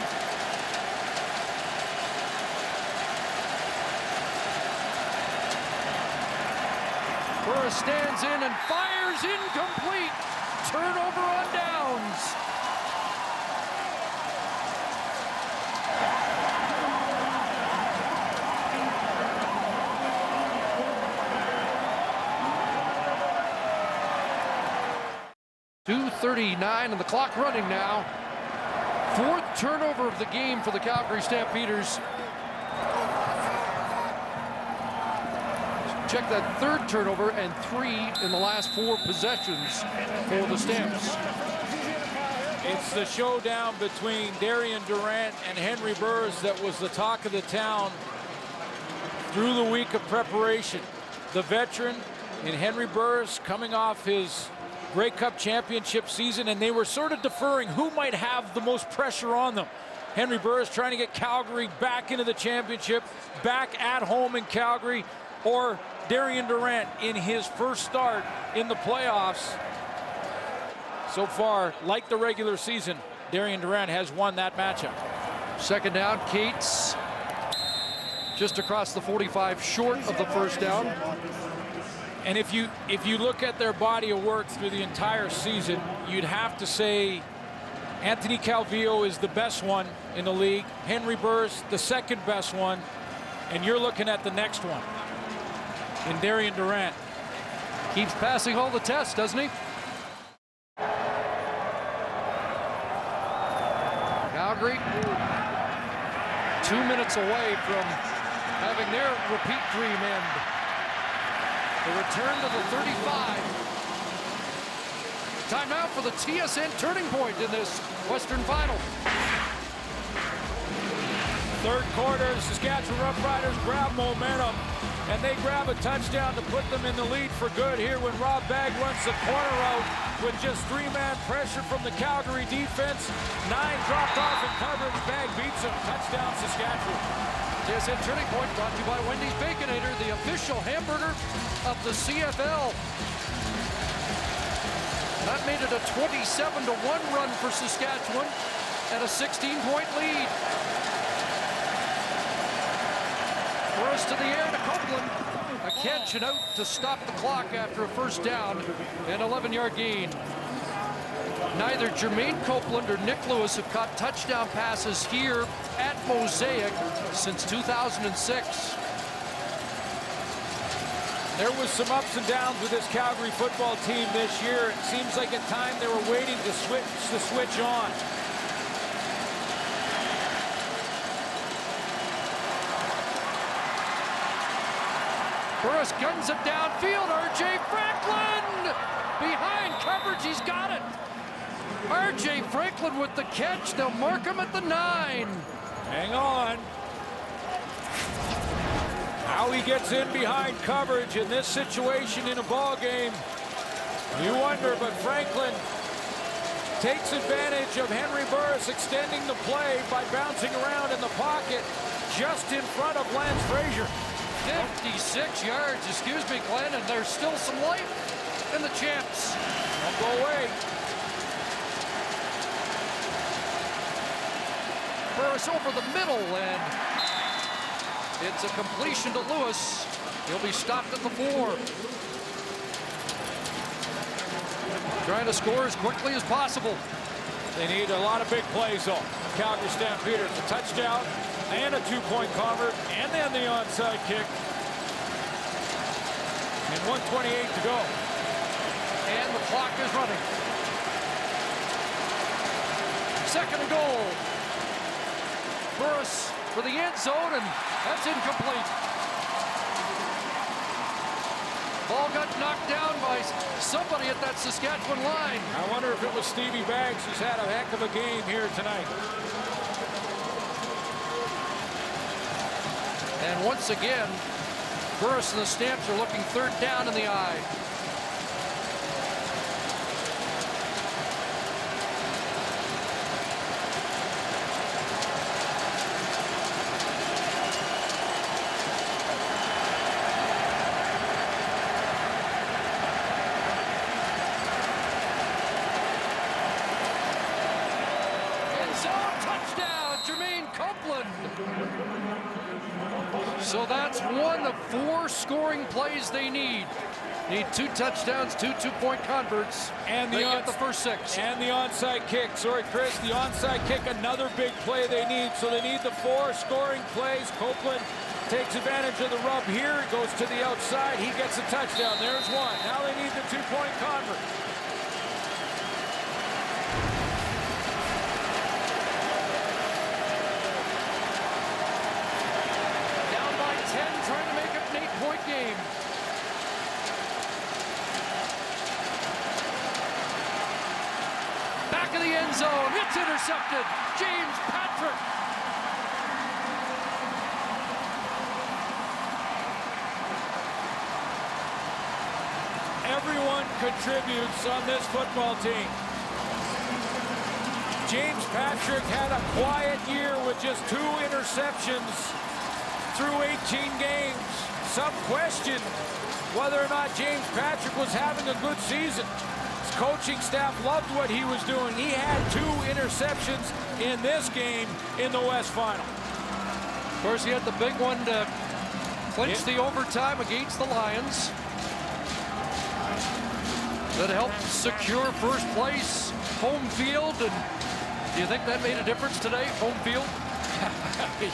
Burris stands in and fires incomplete. Turnover on downs. .239 and the clock running now. 4th turnover of the game for the Calgary Stampeders. Check that 3rd turnover and 3 in the last 4 possessions for the Stamps. It's the showdown between Darian Durant and Henry Burris that was the talk of the town through the week of preparation. The veteran in Henry Burris coming off his Grey Cup championship season, and they were sort of deferring who might have the most pressure on them. Henry Burris trying to get Calgary back into the championship, back at home in Calgary, or Darian Durant in his first start in the playoffs. So far, like the regular season, Darian Durant has won that matchup. 2nd down, Cates just across the 45, short of the first down. And if you look at their body of work through the entire season, you'd have to say Anthony Calvillo is the best one in the league, Henry Burris the 2nd best one, and you're looking at the next one in Darian Durant. Keeps passing all the tests, doesn't he? Calgary 2 minutes away from having their repeat dream end. The return to the 35. Timeout for the TSN turning point in this Western Final. Third quarter, Saskatchewan Roughriders grab momentum, and they grab a touchdown to put them in the lead for good here when Rob Bagg runs the corner out with just three-man pressure from the Calgary defense. 9 dropped off in coverage. Bagg beats him. Touchdown, Saskatchewan. TSN Turning Point brought to you by Wendy's Baconator, the official hamburger of the CFL. That made it a 27-1 run for Saskatchewan and a 16-point lead. Burris to the air to Copeland. A catch and out to stop the clock after a first down and 11-yard gain. Neither Jermaine Copeland or Nick Lewis have caught touchdown passes here at Mosaic since 2006. There was some ups and downs with this Calgary football team this year. It seems like at times they were waiting to switch on. Burris guns it downfield. R.J. Franklin behind coverage. He's got it. R.J. Franklin with the catch. They'll mark him at the 9. Hang on. How he gets in behind coverage in this situation in a ball game, you wonder, but Franklin takes advantage of Henry Burris extending the play by bouncing around in the pocket just in front of Lance Frazier. 56 yards, excuse me, Glenn, and there's still some life in the champs. Don't go away. Burris over the middle, and it's a completion to Lewis. He'll be stopped at the 4. Trying to score as quickly as possible. They need a lot of big plays, though. Calgary Stampeders, a touchdown and a 2-point convert, and then the onside kick. And 1:28 to go. And the clock is running. 2nd and goal. Burris for the end zone, and that's incomplete. Ball got knocked down by somebody at that Saskatchewan line. I wonder if it was Stevie Baggs, who's had a heck of a game here tonight. And once again, Burris and the Stamps are looking 3rd down in the eye. So that's one of 4 scoring plays they need. Need 2 touchdowns, 2 2-point converts, and they get the first 6. And the onside kick. Sorry, Chris, the onside kick, another big play they need. So they need the 4 scoring plays. Copeland takes advantage of the rub here. Goes to the outside. He gets a touchdown. There's one. Now they need the 2-point convert. Trying to make it an 8-point game. Back of the end zone. It's intercepted. James Patrick. Everyone contributes on this football team. James Patrick had a quiet year with just 2 interceptions through 18 games. Some question whether or not James Patrick was having a good season. His coaching staff loved what he was doing. He had 2 interceptions in this game in the West Final. Of course, he had the big one to clinch the overtime against the Lions. That helped secure first place, home field. And do you think that made a difference today, home field?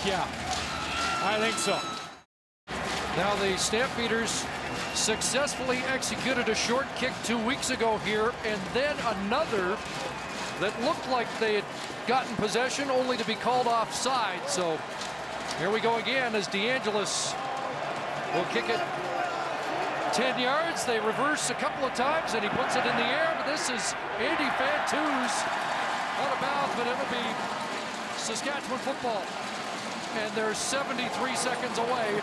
Yeah. I think so. Now the Stampeders successfully executed a short kick 2 weeks ago here, and then another that looked like they had gotten possession only to be called offside. So here we go again as DeAngelis will kick it 10 yards. They reverse a couple of times and he puts it in the air, but this is Andy Fantuz out of bounds, but it'll be Saskatchewan football. and they're 73 seconds away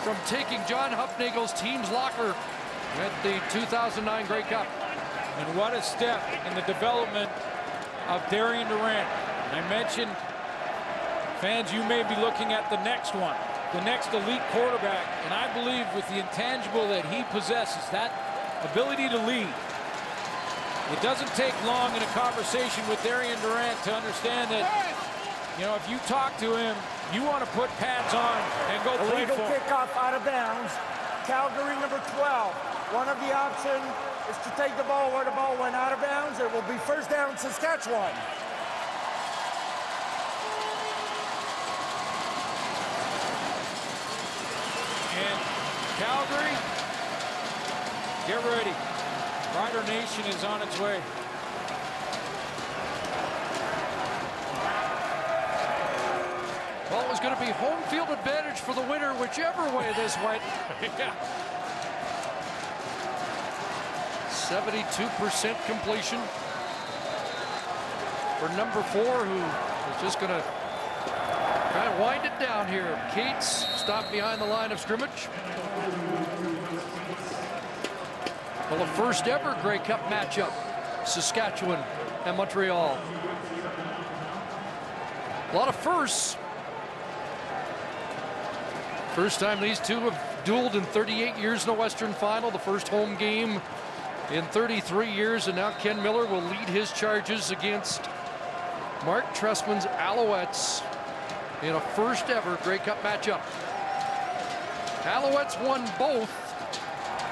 from taking John Hufnagel's team's locker at the 2009 Grey Cup. And what a step in the development of Darian Durant. And I mentioned, fans, you may be looking at the next one, the next elite quarterback. And I believe with the intangible that he possesses, that ability to lead, it doesn't take long in a conversation with Darian Durant to understand that, you know, if you talk to him, you want to put pads on and go play Illegal for him. kickoff out of bounds. Calgary number 12. One of the options is to take the ball where the ball went out of bounds. It will be first down Saskatchewan. And Calgary, get ready. Rider Nation is on its way. Well, it was going to be home field advantage for the winner, whichever way this went. Yeah. 72% completion for number 4, who is just going to kind of wind it down here. Cates stopped behind the line of scrimmage. Well, the first ever Grey Cup matchup, Saskatchewan and Montreal. A lot of firsts. First time these two have dueled in 38 years in a Western Final. The first home game in 33 years, and now Ken Miller will lead his charges against Mark Trestman's Alouettes in a first ever Grey Cup matchup. Alouettes won both,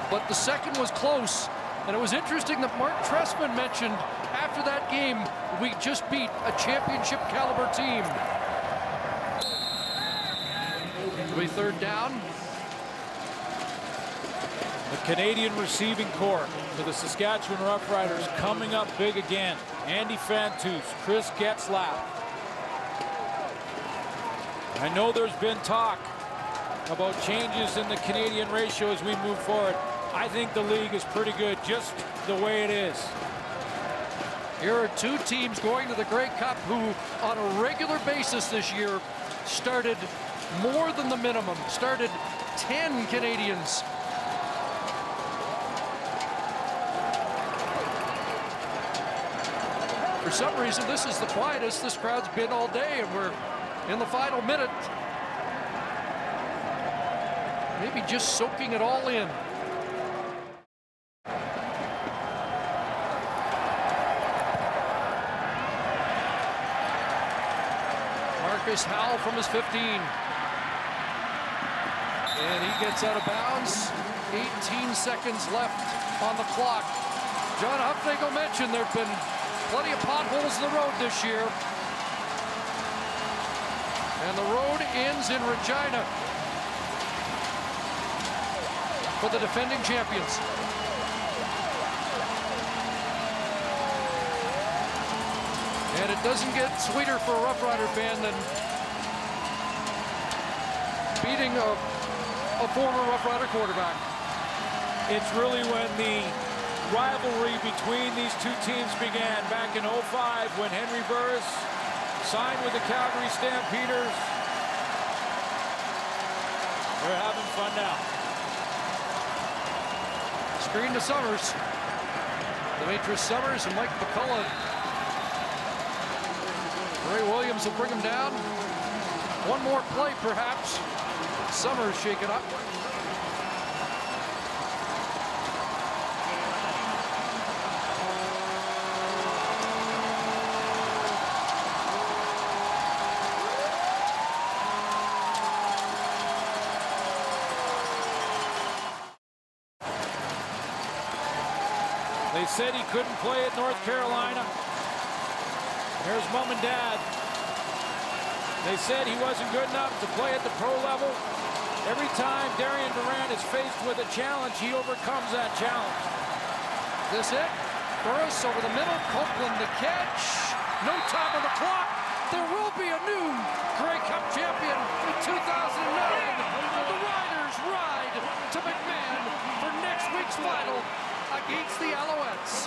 but the second was close. And it was interesting that Mark Trestman mentioned after that game, we just beat a championship caliber team. It'll be third down. The Canadian receiving corps for the Saskatchewan Roughriders coming up big again. Andy Fantus, Chris Getzlaff. I know there's been talk about changes in the Canadian ratio as we move forward. I think the league is pretty good just the way it is. Here are two teams going to the Grey Cup who on a regular basis this year started more than the minimum, started 10 Canadians. For some reason, this is the quietest this crowd's been all day, and we're in the final minute. Maybe just soaking it all in. Marcus Howell from his 15. And he gets out of bounds. 18 seconds left on the clock. John Hufnagel mentioned there have been plenty of potholes in the road this year. And the road ends in Regina for the defending champions. And it doesn't get sweeter for a Rough Rider fan than beating a former Rough Rider quarterback. It's really when the rivalry between these two teams began back in '05 when Henry Burris signed with the Calgary Stampeders. They're having fun now. Screen to Summers. Demetrius Summers and Mike McCullough. Ray Williams will bring him down. One more play, perhaps. Summers shaken up. They said he couldn't play at North Carolina. There's mom and dad. They said he wasn't good enough to play at the pro level. Every time Darian Durant is faced with a challenge, he overcomes that challenge. This it? Burris over the middle. Copeland the catch. No time on the clock. There will be a new Grey Cup champion in 2009. The Riders ride to McMahon for next week's final against the Alouettes.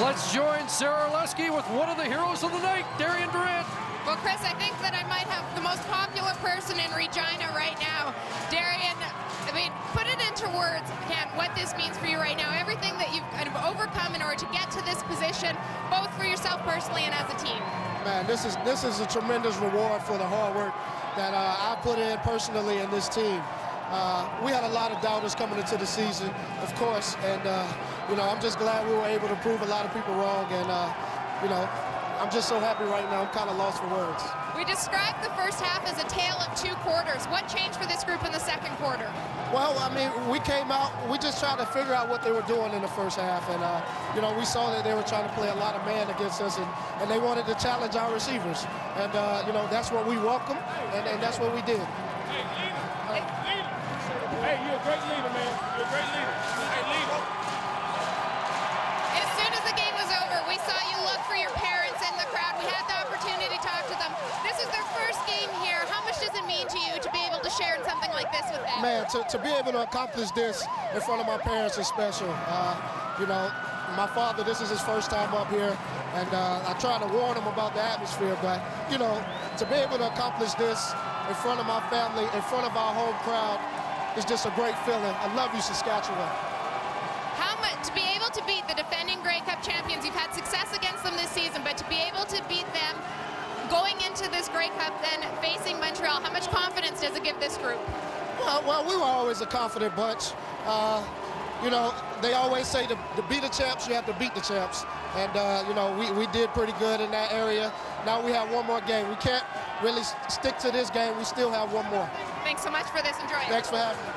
Let's join Sarah Leske with one of the heroes of the night, Darian Durant. Well, Chris, I think that I might have the most popular person in Regina right now. Darian, I mean, put it into words, Ken, what this means for you right now. Everything that you've kind of overcome in order to get to this position, both for yourself personally and as a team. Man, this is a tremendous reward for the hard work that I put in personally in this team. We had a lot of doubters coming into the season, of course, and you know, I'm just glad we were able to prove a lot of people wrong, and you know, I'm just so happy right now. I'm kind of lost for words. We described the first half as a tale of two quarters. What changed for this group in the second quarter? Well, I mean, we came out, we just tried to figure out what they were doing in the first half, and you know, we saw that they were trying to play a lot of man against us, and they wanted to challenge our receivers, and you know, that's what we welcome, and that's what we did. Hey, you're a great leader, man. You're a great leader. Hey, leader. As soon as the game was over, we saw you look for your parents in the crowd. We had the opportunity to talk to them. This is their first game here. How much does it mean to you to be able to share in something like this with them? Man, to be able to accomplish this in front of my parents is special. You know, my father, this is his first time up here, and I tried to warn him about the atmosphere, but, you know, to be able to accomplish this in front of my family, in front of our home crowd, it's just a great feeling. I love you, Saskatchewan. How much, to be able to beat the defending Grey Cup champions, you've had success against them this season, but to be able to beat them going into this Grey Cup, then facing Montreal, how much confidence does it give this group? Well, we were always a confident bunch. You know, they always say to beat the champs, you have to beat the champs. And, you know, we did pretty good in that area. Now we have one more game. We can't really stick to this game. We still have one more. Thanks so much for this. Enjoy it. Thanks for having me.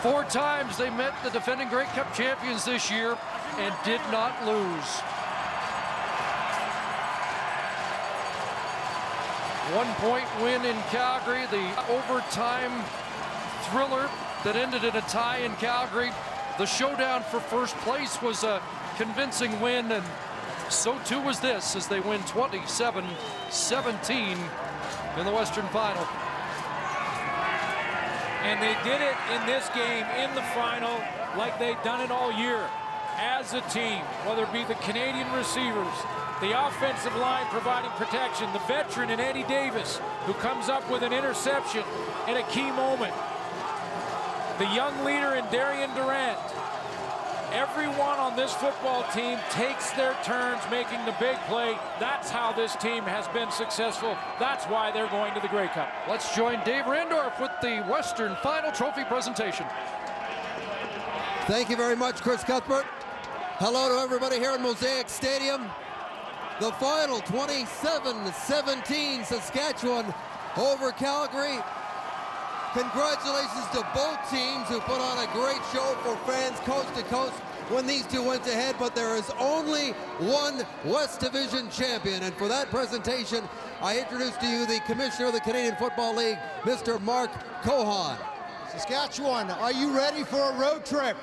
4 times they met the defending Grey Cup champions this year and did not lose. 1-point win in Calgary, the overtime thriller that ended in a tie in Calgary. The showdown for first place was a convincing win, and so too was this as they win 27-17 in the Western Final. And they did it in this game, in the final, like they've done it all year. As a team, whether it be the Canadian receivers, the offensive line providing protection, the veteran in Eddie Davis, who comes up with an interception at a key moment, the young leader in Darian Durant. Everyone on this football team takes their turns making the big play. That's how this team has been successful. That's why they're going to the Grey Cup. Let's join Dave Randorf with the Western Final Trophy presentation. Thank you very much, Chris Cuthbert. Hello to everybody here in Mosaic Stadium. The final, 27-17, Saskatchewan over Calgary. Congratulations to both teams who put on a great show for fans coast to coast when these two went ahead, but there is only one West Division champion, and for that presentation, I introduce to you the Commissioner of the Canadian Football League, Mr. Mark Cohan. Saskatchewan, are you ready for a road trip?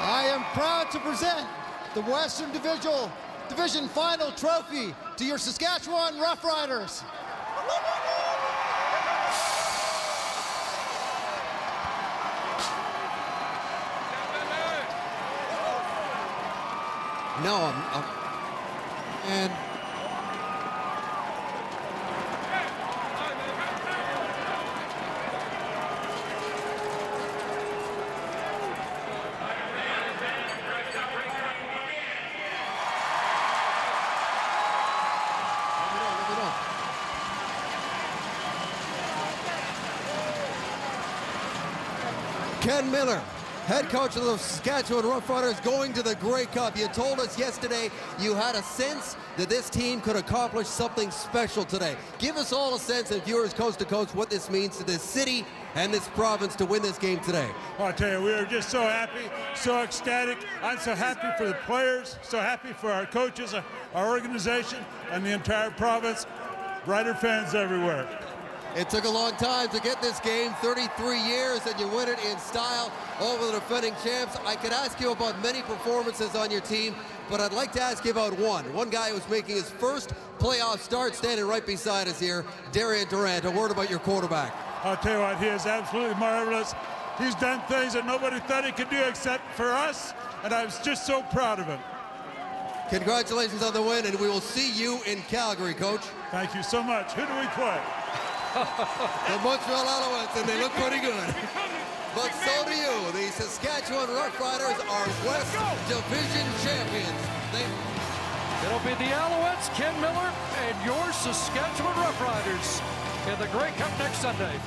I am proud to present the Western Division Final Trophy to your Saskatchewan Roughriders. No, and Ken Miller, head coach of the Saskatchewan Roughriders, going to the Grey Cup. You told us yesterday you had a sense that this team could accomplish something special today. Give us all a sense, and viewers coast to coast, what this means to this city and this province to win this game today. I'll tell you, we are just so happy, so ecstatic. I'm so happy for the players, so happy for our coaches, our organization, and the entire province. Rider fans everywhere. It took a long time to get this game, 33 years, and you win it in style over the defending champs. I could ask you about many performances on your team, but I'd like to ask you about one guy who's making his first playoff start, standing right beside us here, Darian Durant. A word about your quarterback. I'll tell you what, he is absolutely marvelous. He's done things that nobody thought he could do except for us, and I was just so proud of him. Congratulations on the win, and we will see you in Calgary, Coach. Thank you so much. Who do we play? The Montreal Alouettes, and they look pretty good. But so do you. The Saskatchewan Roughriders are West Division champions. It'll be the Alouettes, Ken Miller, and your Saskatchewan Roughriders in the Grey Cup next Sunday.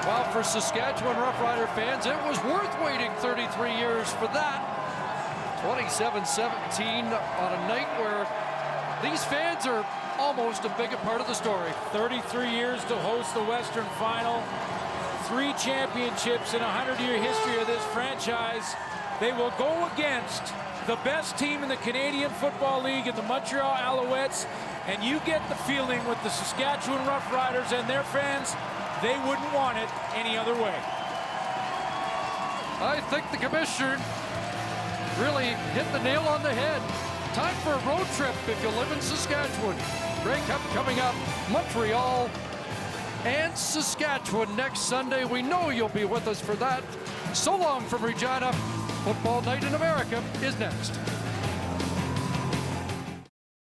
Well, for Saskatchewan Roughrider fans, it was worth waiting 33 years for that. 27-17 on a night where these fans are almost a bigger part of the story. 33 years to host the Western Final. 3 championships in a 100-year history of this franchise. They will go against the best team in the Canadian Football League in the Montreal Alouettes, and you get the feeling with the Saskatchewan Roughriders and their fans, they wouldn't want it any other way. I think the commissioner really hit the nail on the head. Time for a road trip if you live in Saskatchewan. Grey Cup coming up, Montreal and Saskatchewan next Sunday. We know you'll be with us for that. So long from Regina. Football Night in America is next.